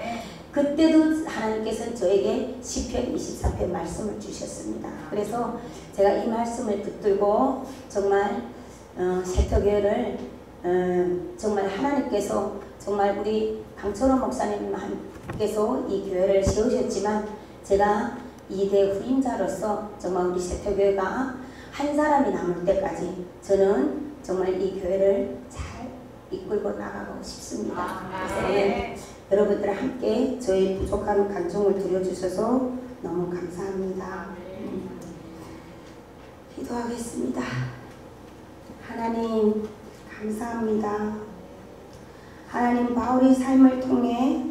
그때도 하나님께서는 저에게 시편 24편 말씀을 주셨습니다. 그래서 제가 이 말씀을 붙들고 정말 세터교회를 정말 하나님께서 정말 우리 강철원 목사님께서 이 교회를 세우셨지만 제가 2대 후임자로서 정말 우리 세터교회가 한 사람이 남을 때까지 저는 정말 이 교회를 잘 이끌고 나가고 싶습니다. 그래서 오늘 여러분들 함께 저의 부족한 간증을 들려주셔서 너무 감사합니다. 기도하겠습니다. 하나님 감사합니다. 하나님 바울의 삶을 통해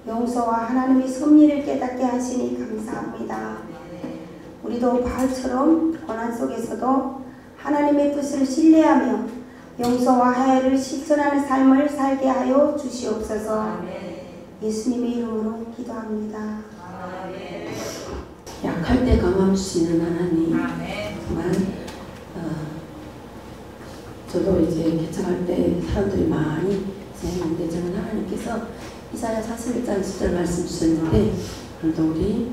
용서와 하나님의 섭리를 깨닫게 하시니 감사합니다. 우리도 바울처럼 고난 속에서도 하나님의 뜻을 신뢰하며 용서와 화해를 실천하는 삶을 살게 하여 주시옵소서. 예수님의 이름으로 기도합니다. 약할 때 강함 주시는 하나님, 정말 저도 이제 개척할 때 사람들이 많이 있는데 저는 하나님께서 이사야 41장 10절 말씀 주셨는데 그래도 우리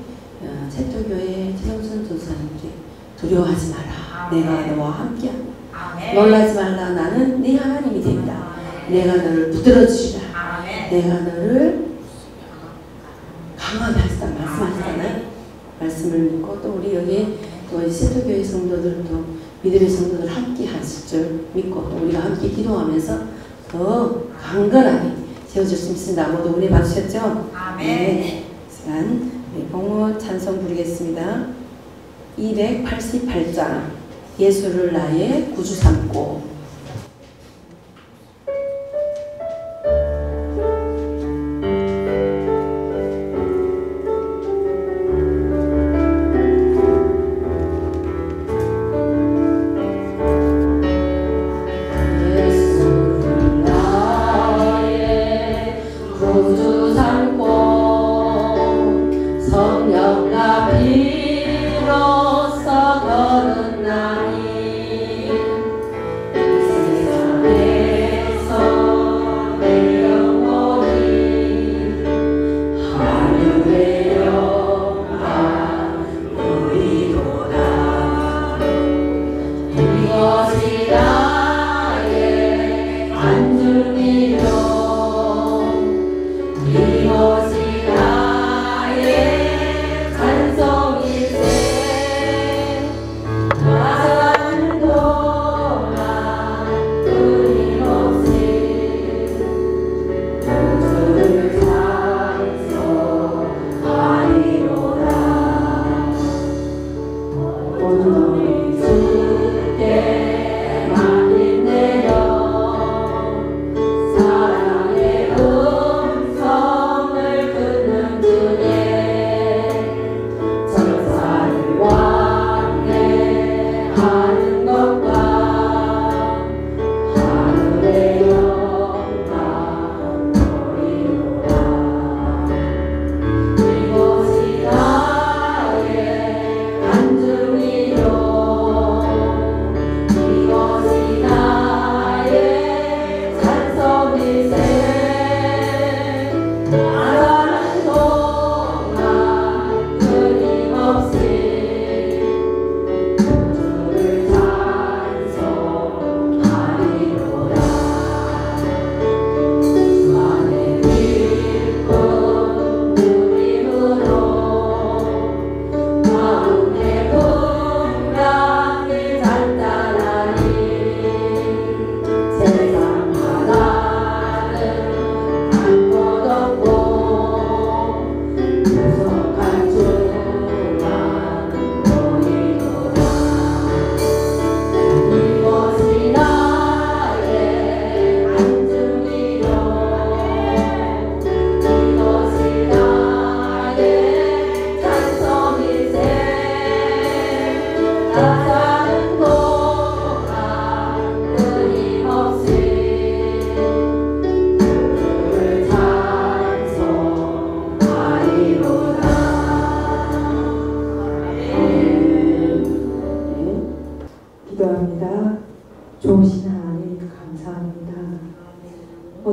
세토교회 최정순 전사님께 두려워하지 마라. 내가 너와 함께한다. 놀라지 말라. 나는 네 하나님이 된다. 내가 너를 붙들어 주시라. 내가 너를 강하게 하시다 말씀하시잖아요. 말씀을 믿고 또 우리 여기 또 세토교회 성도들도 믿음의 성도들 함께 하실 줄 믿고 또 우리가 함께 기도하면서 더 강건하게 세워줄 수 있습니다. 모두 은혜 받으셨죠? 네. 시간 봉헌 찬송 부르겠습니다. 288장 예수를 나의 구주 삼고. 비로소 걸은 나니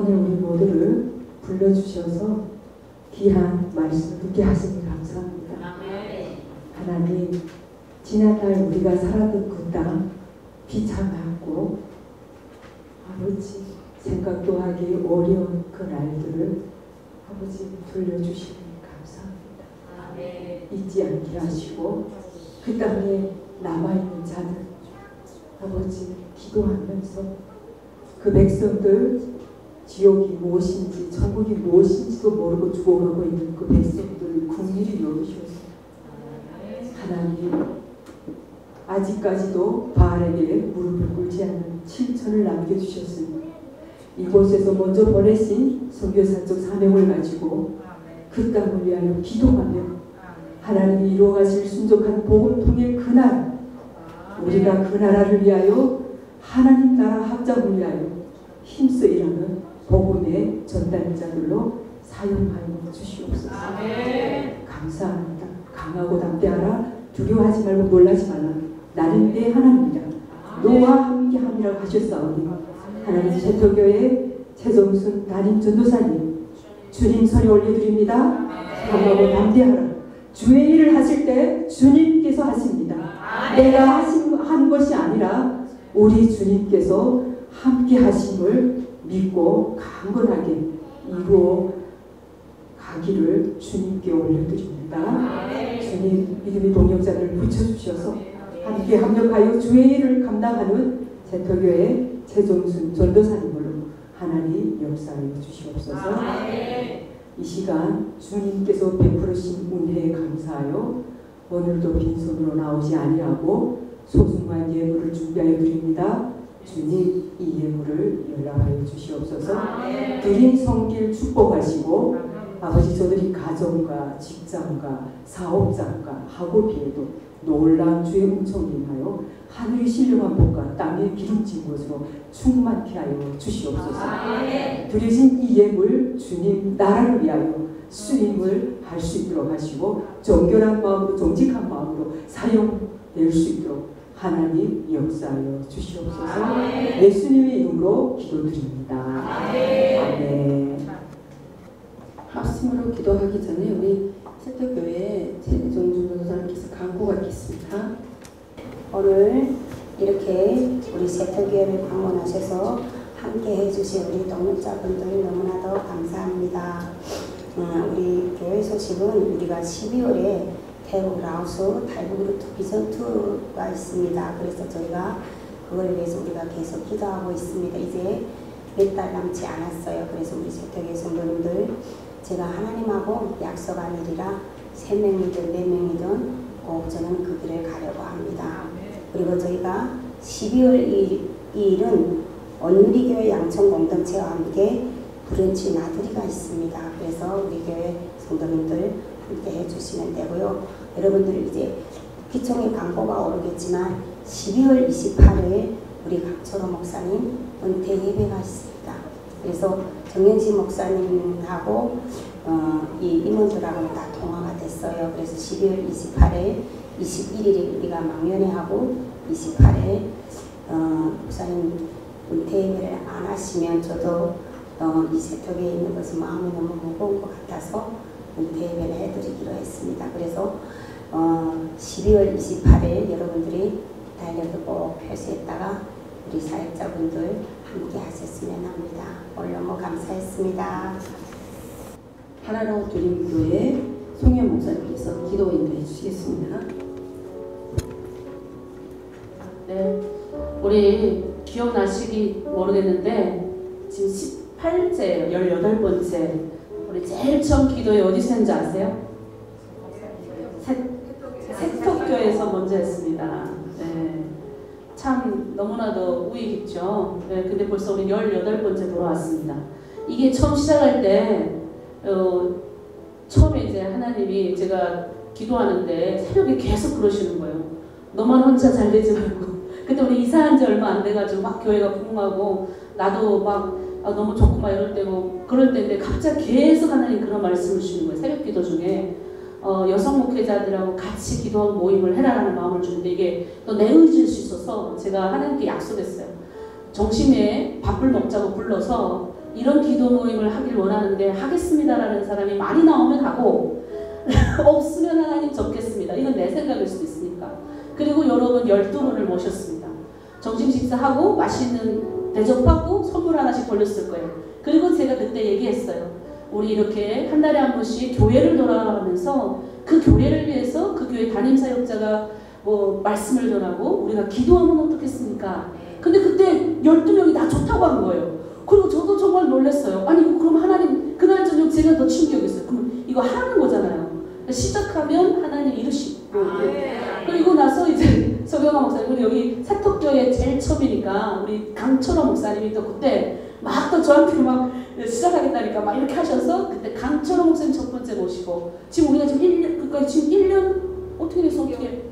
오늘 우리 모두를 불러주셔서 귀한 말씀을 듣게 하시니 감사합니다. 하나님, 지난날 우리가 살았던 그 땅 비참하고 아버지 생각도 하기 어려운 그 날들을 아버지 돌려주시니 감사합니다. 잊지 않게 하시고 그 땅에 남아있는 자들 아버지 기도하면서 그 백성들 지옥이 무엇인지 천국이 무엇인지도 모르고 죽어가고 있는 그 백성들을 긍휼히 여기셔서 하나님 아직까지도 바알에게 무릎을 꿇지 않는 7천을 남겨주셨으니 이곳에서 먼저 보내신 선교사적 사명을 가지고 그 땅을 위하여 기도하며 하나님이 이루어가실 순종한 복음 통일 그날 우리가 그 나라를 위하여 하나님 나라 확장을 위하여 힘써 일하는 복음의 전달자들로 사용하여 주시옵소서. 감사합니다. 강하고 담대하라. 두려워하지 말고 놀라지 말라. 나는 내 하나님이다. 너와 함께함이라고 하셨사오니 하나님 제토교회 최정순 담임 전도사님 주님 선에 올려드립니다. 강하고 담대하라. 주의 일을 하실 때 주님께서 하십니다. 내가 한 것이 아니라 우리 주님께서 함께 하심을 믿고 강건하게 이루어 가기를 주님께 올려드립니다. 주님 믿음의 동역자들을 붙여주셔서 함께 합력하여 주의 일을 감당하는 제토교회 최정순 전도사님으로 하나님 역사하여 주시옵소서. 이 시간 주님께서 베풀으신 은혜에 감사하여 오늘도 빈손으로 나오지 아니하고 소중한 예물을 준비하여 드립니다. 주님 이 예물을 연락하여 주시옵소서. 드린 성길 축복하시고 아버지 저들이 가정과 직장과 사업장과 학업비에도 놀라운 주의 은총을 인하여 하늘의 신령한 복과 땅의 기름진 것으로 충만케 하여 주시옵소서. 드려진 이 예물 주님 나라를 위하여 수임을 할 수 있도록 하시고 정결한 마음으로 정직한 마음으로 사용될 수 있도록 하나님 역사하여 주시옵소서. 예수님의 이름으로 기도드립니다. 아멘. 합심으로 기도하기 전에 우리 세터교회 최정준 전도사님께서 간구가 있겠습니다. 오늘 이렇게 우리 세터교회를 방문하셔서 함께 해주신 우리 동역자분들 너무나도 감사합니다. 우리 교회 소식은 우리가 12월에 태국 라오스 탈북루트 비전2가 있습니다. 그래서 저희가 그걸 위해서 우리가 계속 기도하고 있습니다. 이제 몇 달 남지 않았어요. 그래서 우리 세터교회 성도님들 제가 하나님하고 약속한 일이라 3명이든 4명이든 꼭 저는 그 길을 가려고 합니다. 그리고 저희가 12월 2일은 언리교회 양천공동체와 함께 브런치 나들이가 있습니다. 그래서 우리 교회 성도님들 함께 해주시면 되고요. 여러분들 이제 기총의 광고가 오르겠지만 12월 28일 우리 강철호 목사님 은퇴 예배가 있습니다. 그래서 정영신 목사님하고 이 임원들하고 다 통화가 됐어요. 그래서 12월 28일, 21일에 우리가 망연회하고 28일 목사님 은퇴 예배를 안 하시면 저도 이 세탁에 있는 것은 마음이 너무 무거운 것 같아서 은퇴 예배를 해드리기로 했습니다. 그래서 12월 28일 여러분들이 달력을 꼭 펼수했다가 우리 사역자분들 함께 하셨으면 합니다. 오늘 너무 감사했습니다. 하나로 주림교회 송현 목사님께서 기도 인도해 주시겠습니다. 네, 우리 기억나시기 모르겠는데 지금 18째, 18번째 우리 제일 처음 기도회 어디서 했는지 아세요? 세턱교에서 먼저 했습니다. 네. 참 너무나도 우익 있죠. 네, 근데 벌써 우리 18번째 돌아왔습니다. 이게 처음 시작할 때 처음에 이제 하나님이 제가 기도하는데 새벽에 계속 그러시는 거예요. 너만 혼자 잘 되지 말고. 그때 우리 이사한 지 얼마 안 돼가지고 막 교회가 부흥하고 나도 막 너무 좋고 막 이럴 때고 그럴 때인데 갑자기 계속 하나님 그런 말씀을 주시는 거예요. 새벽 기도 중에 여성 목회자들하고 같이 기도 모임을 해라라는 마음을 주는데 이게 또 내어질 수 있어서 제가 하나님께 약속했어요. 점심에 밥을 먹자고 불러서 이런 기도 모임을 하길 원하는데 하겠습니다라는 사람이 많이 나오면 하고 없으면 하나님 적겠습니다. 이건 내 생각일 수도 있으니까. 그리고 여러분 12분을 모셨습니다. 점심 식사하고 맛있는 대접하고 선물 하나씩 돌렸을 거예요. 그리고 제가 그때 얘기했어요. 우리 이렇게 한 달에 한 번씩 교회를 돌아가면서 그 교회를 위해서 그 교회 담임사역자가 뭐 말씀을 전하고 우리가 기도하면 어떻겠습니까? 근데 그때 12명이 다 좋다고 한 거예요. 그리고 저도 정말 놀랐어요. 아니 그럼 하나님 그날 저녁 제가 더 충격이었어요. 그럼 이거 하는 거잖아요. 시작하면 하나님 이루시고 그리고 나서 이제 서경아 목사님 그리고 여기 세턱교회 제일 처음이니까 우리 강철호 목사님이 또 그때 막 또 저한테 막 시작하겠다니까 막 이렇게 하셔서 그때 강철호 목사님 첫 번째 모시고 지금 우리가 지금 1년 그러니까 지금 1년 어떻게 돼서 어떻게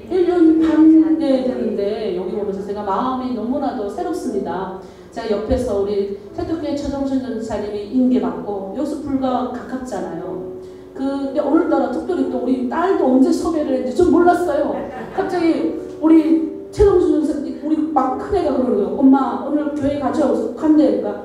1년 반 되는데 여기 오면서 제가 마음이 너무나도 새롭습니다. 제가 옆에서 우리 세턱교회 최정순 전사님이 임계 받고 여기서 불과 가깝잖아요. 근데 오늘따라 특별히 또 우리 딸도 언제 섭외를 했는지 좀 몰랐어요. 갑자기 우리 최정순 전사님 우리 막 큰애가 그러는 거예요. 엄마 오늘 교회 가자. 그래서 간대. 그러니까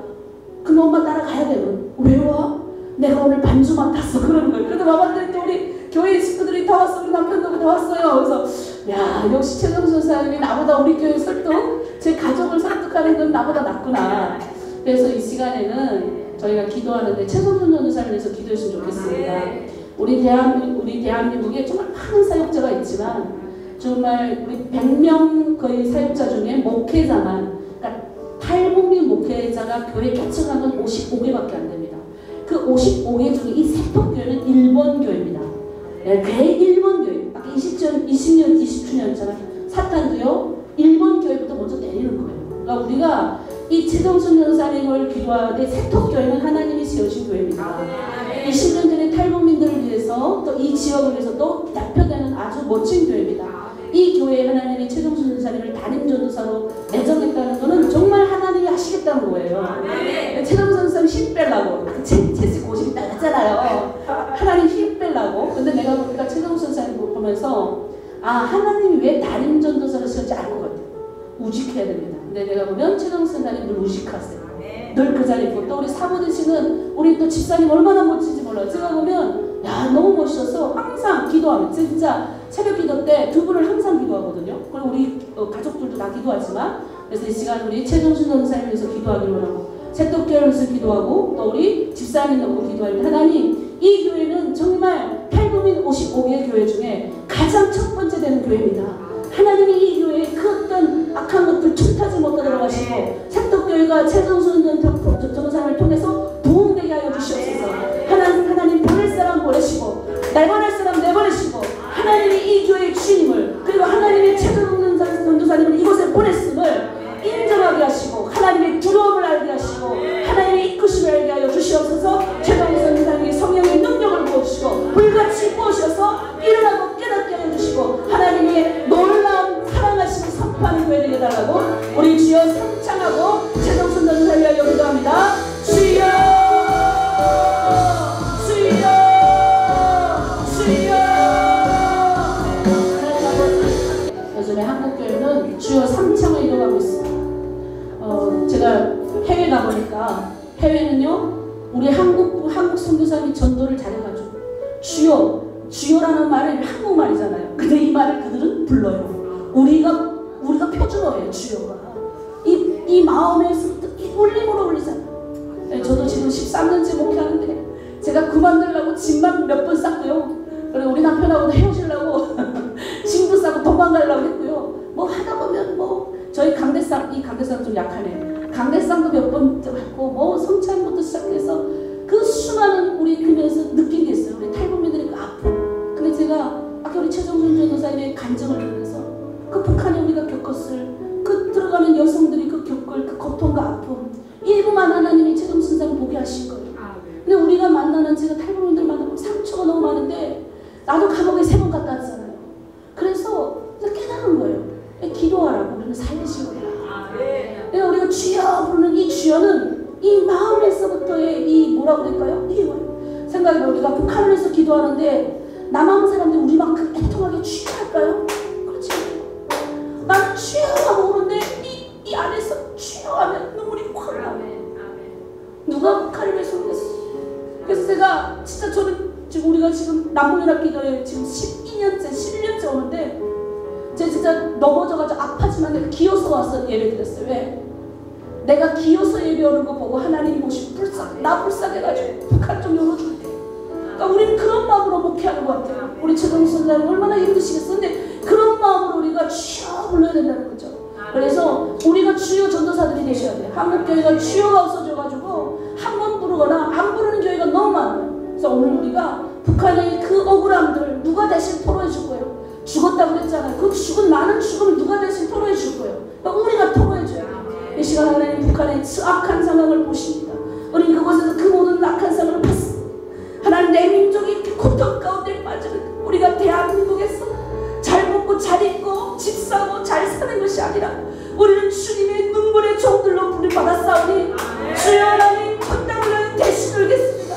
그럼 엄마 따라가야 되는. 왜 와? 내가 오늘 반주 맡았어. 그러는 거예요. 그래도 마마들이 또 우리 교회 식구들이 다 왔어. 우리 남편도 다 왔어요. 그래서 야 역시 최정순 전사님이 나보다 우리 교회 설득 제 가족을 설득하는 건 나보다 낫구나. 그래서 이 시간에는 저희가 기도하는데 최정순 전사를 위해서 기도했으면 좋겠습니다. 우리 대한민국에 정말 많은 사역자가 있지만 정말 우리 100명 거의 사역자 중에 목회자만 그러니까 탈북민 목회자가 교회 개척한 건 55개밖에 안 됩니다. 그 55개 중에 이 세턱교회는 1번 교회입니다. 네, 그 1번 교회. 아까 20주년잖아요. 사탄도요. 1번 교회부터 먼저 내리는 거예요. 그러니까 우리가 이 최정순 전사님을 기도하되 세턱교회는 하나님이 세우신 교회입니다. 20년 전에 탈북민들을 위해서 또 이 지역을 위해서 또 대표되는 아주 멋진 교회입니다. 이 교회에 하나님이 최정순 전사님을 담임전도사로 내정했다는 것은 정말 하나님이 하시겠다는 거예요. 최정순 전사님 힘 빼려고 체스 고집이 나갔잖아요. 하나님 힘 빼려고. 근데 내가 보니까 최정순 전사님 보면서 아 하나님이 왜 담임전도사를 세웠지 알 것 같아요. 우직해야 됩니다. 근데 내가 보면 최정순 전사님 늘 우직하세요. 늘 그 자리에 있고 또 우리 사모되시는 우리 또 집사님 얼마나 멋진지 몰라요. 제가 보면 야 너무 멋있어서 항상 기도하면 진짜 새벽 기도 때 두 분을 항상 기도하거든요. 그리고 우리 가족들도 다 기도하지만 그래서 이 시간 우리 최정순 전사님을 위해서 기도하기로 하고 세턱교회를 위해서 기도하고 또 우리 집사님 놓고 기도합니다. 하나님 이 교회는 정말 탈북민 55개 교회 중에 가장 첫 번째 되는 교회입니다. 하나님이 이 교회에 그 어떤 악한 것들 틈타지 못하게 들어가시고 세턱교회가 최정순 전사님을 통해서 부흥되게 하여 주시옵소서. 하나님 보낼 사람 보내시고 내보낼 사람 내보내시고 하나님이 이 교회의 주님을 그리고 하나님의 최정순 전도사님을 이곳에 보냈음을 인정하게 하시고 하나님의 두려움을 알게 하시고 하나님의 이끄심을 알게 하여 주시옵소서. 최정순 전도사님의 성령의 능력을 부어주시고 불같이 부으셔서 일어나고 깨닫게 하여 주시고 하나님의 놀라운 사랑하심을 선포하는 교회 되게 해달라고 우리 주여 상창하고 최정순 전도사를 위하여 기도합니다. 주여 주여 주여. 요즘에 한국교회는 주요 3창을 이뤄가고 있습니다. 제가 해외 가보니까 해외는요 우리 한국 선교사님이 전도를 잘해가지고 주요라는 말은 한국말이잖아요. 근데 이 말을 그들은 불러요. 우리가 표준어예요. 주요가 이 마음에서 이 울림으로 울리잖아요. 네, 저도 지금 13년째 목회하는데 제가 그만두려고 짐만 몇 번 쌌고요. 그리고 우리 남편하고도 헤어지려고 짐도 싸고 도망가려고 했고요. 뭐 하다 보면 뭐 저희 강대상 좀 약하네. 강대상도 몇 번 했고 뭐 성찬부터 시작해서 그 수많은 우리 교회에서 느낀 게 있어요. 우리 탈북민들이 그 아픔. 근데 제가 아까 우리 최정순 전도사님의 간증을 들으면서 그 북한에 우리가 겪었을 그 들어가는 여성들이 그 겪을 그 고통과 아픔 일부만 하나님이 최정순 전도사님 보게 하신 거예요. 근데 우리가 만나는 제가 탈북민들 만나면 상처가 너무 많은데 나도 감옥에 3번 갔다 왔잖아요. 그래서 깨달은 거예요. 기도하라고 우리는 살리신 거예요. 내가 우리가 주여 부르는 이 주여는 이 마음에서부터의 이 뭐라고 그럴까요? 이게 뭐예요? 생각해보면 우리가 북한을 위해서 기도하는데 남한 사람들이 우리만큼 애통하게 주여 할까요? 그렇지 않아요. 나는 주여 하고 오는데 이 안에서 주여 하면 눈물이 확 나요. 우리가 진짜 저는 지금 우리가 지금 남북연합기도에 지금 12년째 11년째 오는데 제가 진짜 넘어져가지고 아파지만 내가 기어서 와서 예배 드렸어요. 왜? 내가 기어서 예배 오는 거 보고 하나님이 보시고 나 불쌍해가지고 북한 좀 열어줄게. 그러니까 우리는 그런 마음으로 목회하는 것 같아요. 우리 최동수 선생님 얼마나 힘드시겠어. 근데 그런 마음으로 우리가 주여 불러야 된다는 거죠. 그래서 우리가 주여 전도사들이 되셔야 돼요. 한국교회가 주여가 없어져가지고 한 번 부르거나 안 부르는 교회가 너무 많아요. 그래서 오늘 우리가 북한의 그 억울함들을 누가 대신 토로해 줄 거예요. 죽었다고 그랬잖아요. 그 죽은 많은 죽음을 누가 대신 토로해 줄 거예요. 그러니까 우리가 토로해 줘야 돼요. 이 시간 하나님 북한의 악한 상황을 보십니다. 우리 그곳에서 그 모든 악한 상황을 봤습니다. 하나님 내 민족이 이렇게 고통 가운데 빠지는 우리가 대한민국에서 잘 먹고 잘 입고 집 사고 잘 사는 것이 아니라 우리는 주님의 눈물의 종들로 부름받았사오니 주여 하나님 천당을 대신 울겠습니다.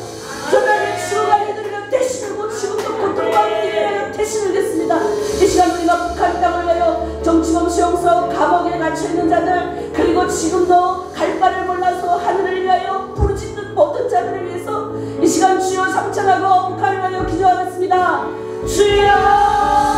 전날에 주어가게 되면 대신 울고 지금도 고통과 함께 대신 울겠습니다. 이 시간 우리가 북한 땅을 위하여 정치범 수용소 감옥에 갇혀있는 자들 그리고 지금도 갈 바를 몰라서 하늘을 위하여 부르짖는 모든 자들을 위해서 이 시간 주여 상창하고 북한을 위하여 기도하겠습니다. 주여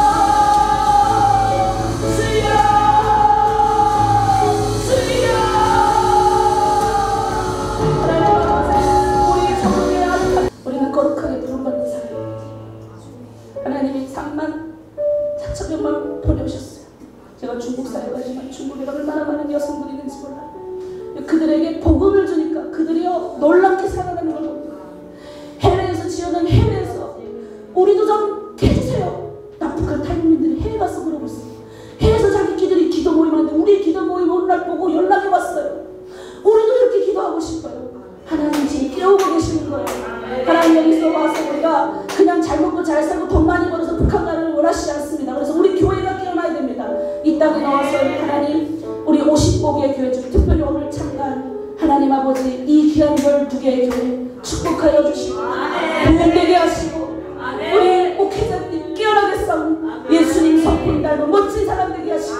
거룩하게 부름받는 사람. 하나님이 3만 4천 명만 보내오셨어요. 제가 중국 살아가지만 중국에 얼마나 많은 여성들이 있는지 몰라요. 그들에게 복음을 주니까 그들이요 놀랍게 살아가는 걸 봅니다. 해외에서 지어낸 해외에서 우리도 좀 해주세요. 남북한 탈북민들이 해외 가서 그러고 있어요. 해외에서 자기끼리 기도 모임하는데 우리 기도 모임 어느 날 보고 연락이 왔어요. 우리도 이렇게 기도하고 싶어요. 하나님 지금 깨우고 계시는 거예요. 하나님 여기서 와서 우리가 그냥 잘 먹고 잘 살고 돈 많이 벌어서 북한 가는 원하시지 않습니다. 그래서 우리 교회가 깨어나야 됩니다. 이 땅에 나와서 하나님 우리 50복의 교회 중 특별히 오늘 참가한 하나님 아버지 이 귀한 12개의 교회 축복하여 주시고 부흥되게 하시고 우리 목회자님 깨어나게 싸운 예수님 성품 닮은 멋진 사람 되게 하시고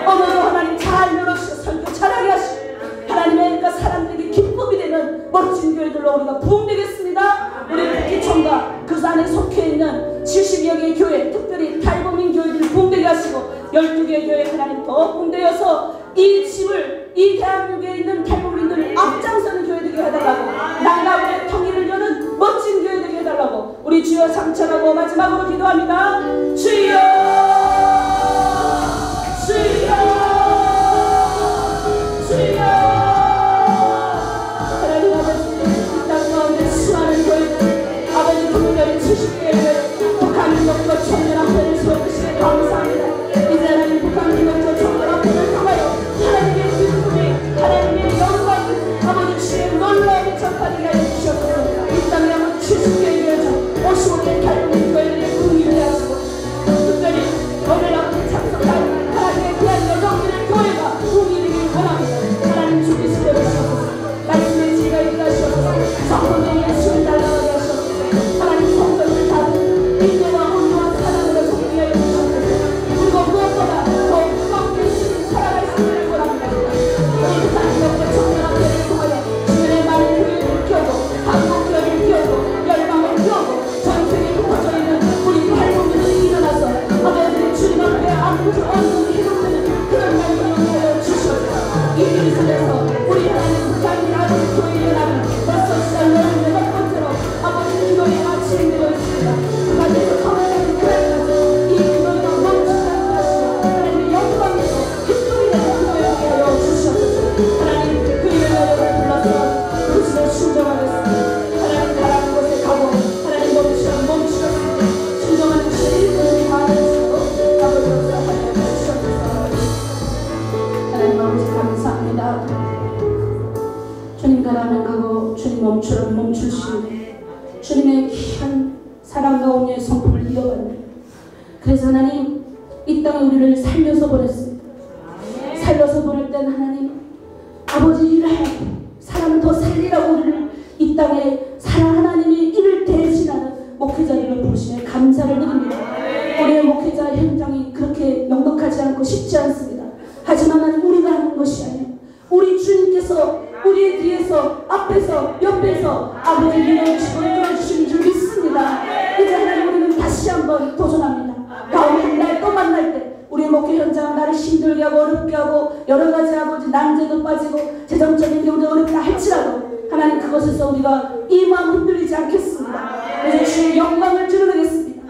오늘도 하나님 잘 열어주셔서 설교 잘하게 하시고 하나님의 그러니까 사람들에게 기쁨이 되는 멋진 교회들로 우리가 부흥되겠습니다. 우리 북기총과 그 안에 속해 있는 70여 개의 교회 특별히 탈북민 교회들을 부흥되게 하시고 12개의 교회 하나님 더 부흥되어서 이 집을 이 대한민국에 있는 탈북민들을 앞장서는 교회 되게 해달라고 나라의 통일을 여는 멋진 교회 되게 해달라고 우리 주여 상처하고 마지막으로 기도합니다. 주여 주여 주여 아버지 국민들이 70개의 북한민족과 청년합회를 세워주시니 감사합니다. 이제 하나님 북한민족과 청년합회를 통하여 하나님의 기쁨이 하나님의 영광을 아버지 주의 놀라움이 전파되게 하여 주시옵소서. 이 땅에 한번 70개의 교회 중 55개의 탈북민 교회들의 부흥이 하시고 특별히 오늘 아버지 참석한 하나님의 귀한 여성들의 교회가 부흥이 되길 원합니다. 하나님 주기시켜 주시옵소서. 말씀의 지혜가 있게 하시옵소서. 성도들에게 예수를 달라가게 하시옵소서. 하나님 성도를 다른 인내와 온유와 사랑으로 성리하여 주시옵소서. 그리고 무엇보다 더 뜨겁게 주님 살아갈 수 있는 거랍니다. 우리 북한민족과 청년합회를 통하여 주님의 많은 교회를 키우고 한국 교회를 키우고 열방을 키우고 전 세계에 흩어져 있는 우리 탈북민들이 일어나서 아버지 주님 앞에 안고 언성이 회복되는 그런 날을 하여 주시옵소서. 이 길을 통해서 우리 하나님 북한민 아버지 교회에 일어나는 벌써 시간 18번째로 아버지 기도회가 진행되고 있습니다. 북한에서 성화되는 교회까지 이 기도회가 멈추지 않게 하시고 하나님의 영광으로 기쁨이 되는 기도회에 하여 주시옵소서. 하나님 그 일을 불러서 그 집에 순종하겠습니다. 하나님 가라는 곳에 가고 하나님 멈추면 멈추겠습니다. 순종하는 주의 일꾼을 다하시고 아버지 감사하여 주시옵소서. 하나님 아버지 감사합니다. 주님 가라면 가고 주님 멈추라면 멈추시고 주님의 귀한 사랑과 온유의 성품을 이어받는 그래서 하나님 이 땅에 우리를 살려서 보냈습니다. 살려서 보낼 때는 하나님 아버지 일을 하라고 사람을 더 살리라고 우리를 이 땅에 하나님의 일을 대신하는 목회자들을 부르시며 감사를 드립니다. 우리의 목회자 현장이 그렇게 넉넉하지 않고 쉽지 않습니다. 하지만 하나님 우리가 하는 것이 아니에요. 우리 주님께서 우리의 뒤에서 앞에서 옆에서 아버지 밀어주시고 이끌어주시는 목회 현장 나를 힘들게 하고 어렵게 하고 여러 가지 아버지 난제도 빠지고 재정적인 경우도 어렵다 할지라도 하나님 그것에서 우리가 이 마음 흔들리지 않겠습니다. 그래서 주의 영광을 드러내겠습니다.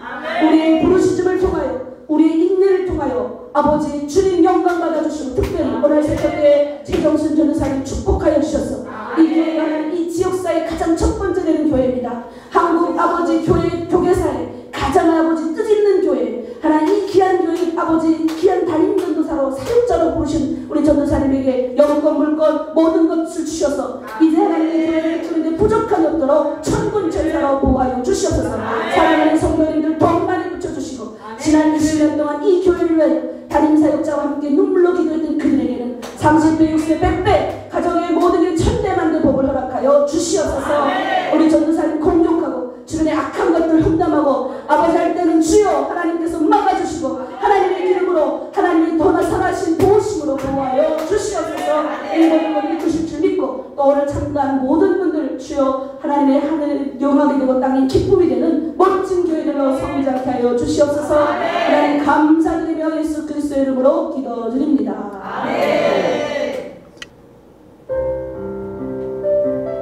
우리의 부르짖음을 통하여 우리의 인내를 통하여 아버지 주님 영광 받아주시고 특별히 오늘 새벽에 최정순 전도사님 축복하여 주셔서 이 교회가 이 지역사의 가장 첫 번째 되는 교회입니다. 한국 아버지 교계사의 가장 아버지 뜻있는 교회 하나님 이 귀한 교회 아버지 귀한 담임 전도사로 사역자로 부르신 우리 전도사님에게 영권 물권 모든 것을 주셔서 이제 하나님의 교회를 키우는데 부족함이 없도록 천군 천사로 보호하여 주시옵소서. 사랑하는 성도님들 더 많이 붙여주시고 지난 20년 동안 이 교회를 위하여 담임 사역자와 함께 눈물로 기도했던 그들에게는 30배 60배 100배 가정의 모든 게 천대만대 복을 허락하여 주시옵소서. 우리 전도사님 공격하고 주변의 악한 것들 흠담하고 아버지 할 때는 주여 하나님께서 막아주시고 하나님의 기름으로 하나님의 더나 선하신 보호심으로 보호하여 주시옵소서. 이 모든 것을 주실 줄 믿고 또 오늘 참가한 모든 분들 주여 하나님의 하늘 영광이 되고 땅의 기쁨이 되는 멋진 교회들로 성장케 하여 주시옵소서. 하나님 감사드리며 예수 그리스도의 이름으로 기도드립니다. 아멘.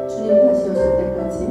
주님 다시 오실 때까지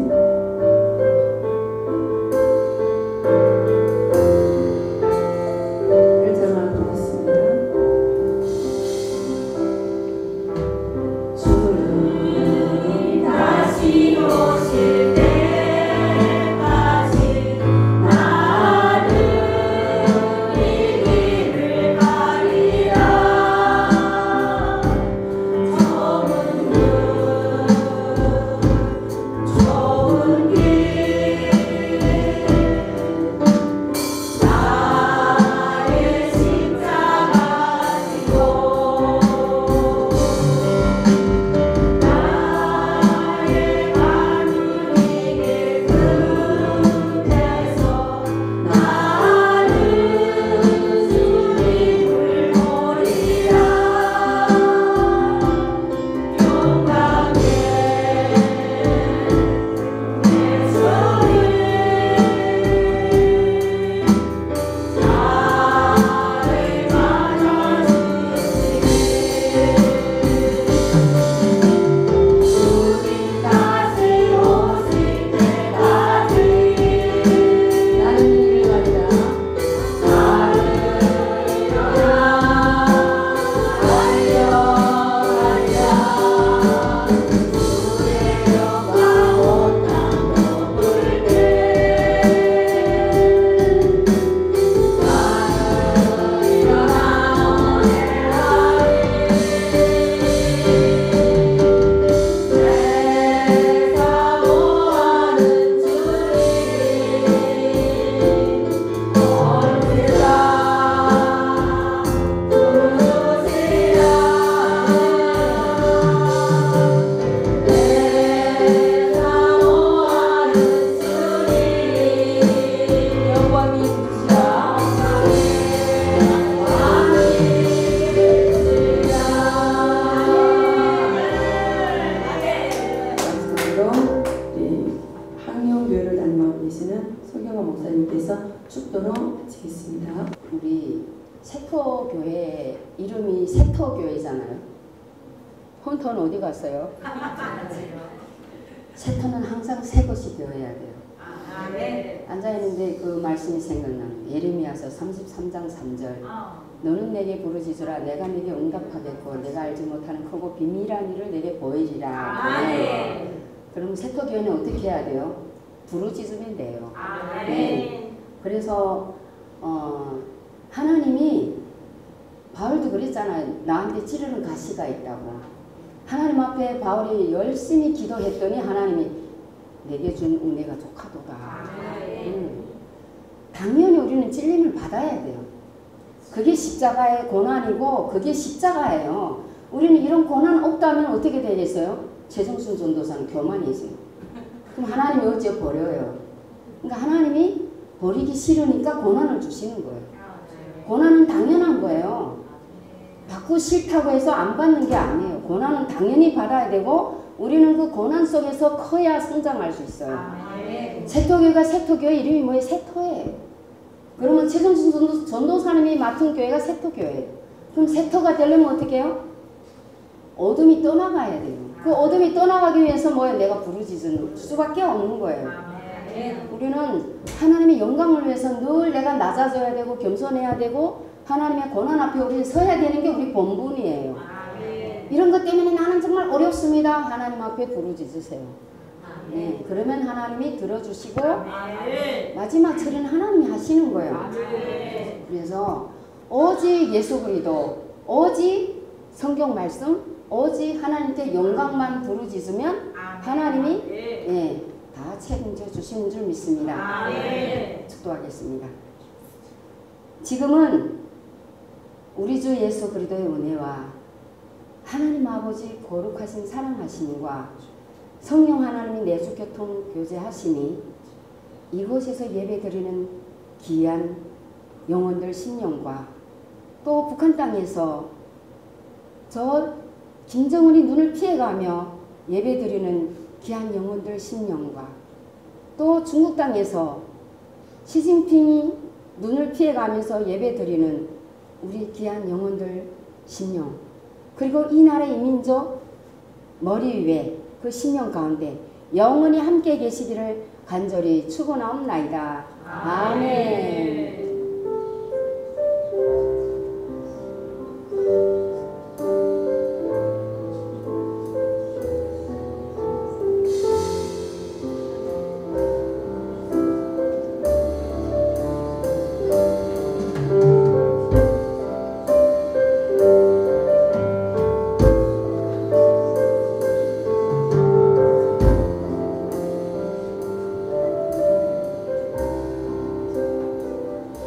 우리 세터교회 이름이 세터교회잖아요. 헌터는 어디 갔어요? 세터는 항상 새 것이 되어야 돼요. 앉아있는데 그 말씀이 생각나는 예레미야서 33장 3절 너는 내게 부르짖으라 내가 내게 응답하겠고 내가 알지 못하는 크고 비밀한 일을 내게 보이리라. 그럼 세터교회는 어떻게 해야 돼요? 부르짖으면 돼요. 네. 그래서 하나님이 바울도 그랬잖아요. 나한테 찌르는 가시가 있다고. 하나님 앞에 바울이 열심히 기도했더니 하나님이 내게 준 은혜가 족하도다. 당연히 우리는 찔림을 받아야 돼요. 그게 십자가의 고난이고 그게 십자가예요. 우리는 이런 고난 없다면 어떻게 되겠어요? 최정순 전도사는 교만이죠. 그럼 하나님이 어째 버려요? 그러니까 하나님이 버리기 싫으니까 고난을 주시는 거예요. 고난은 당연한 거예요. 받고 싫다고 해서 안 받는 게 아니에요. 고난은 당연히 받아야 되고 우리는 그 고난 속에서 커야 성장할 수 있어요. 세터교회가 세터교회 이름이 뭐예요? 세터예요. 그러면 최정순 전도사님이 맡은 교회가 세터교회예요. 그럼 세터가 되려면 어떻게 해요? 어둠이 떠나가야 돼요. 그 어둠이 떠나가기 위해서 뭐예요? 내가 부르짖을 수밖에 없는 거예요. 우리는 하나님의 영광을 위해서 늘 내가 낮아져야 되고 겸손해야 되고 하나님의 고난 앞에 우리는 서야 되는 게 우리 본분이에요. 이런 것 때문에 나는 정말 어렵습니다. 하나님 앞에 부르짖으세요. 네, 그러면 하나님이 들어주시고 마지막 처리는 하나님이 하시는 거예요. 그래서 오직 예수 그리스도, 오직 성경 말씀, 오직 하나님께 영광만 부르짖으면 하나님이 네, 다 책임져 주시는 줄 믿습니다. 축도하겠습니다. 지금은 우리 주 예수 그리스도의 은혜와 하나님 아버지 거룩하신 사랑하심과 성령 하나님이 내주교통 교제하시니 이곳에서 예배드리는 귀한 영혼들 심령과 또 북한 땅에서 저 김정은이 눈을 피해가며 예배드리는 귀한 영혼들 심령과 또 중국 땅에서 시진핑이 눈을 피해가면서 예배드리는 우리 귀한 영혼들 심령, 그리고 이 나라의 이민족 머리 위에 그 심령 가운데 영원히 함께 계시기를 간절히 축원하옵나이다. 아멘.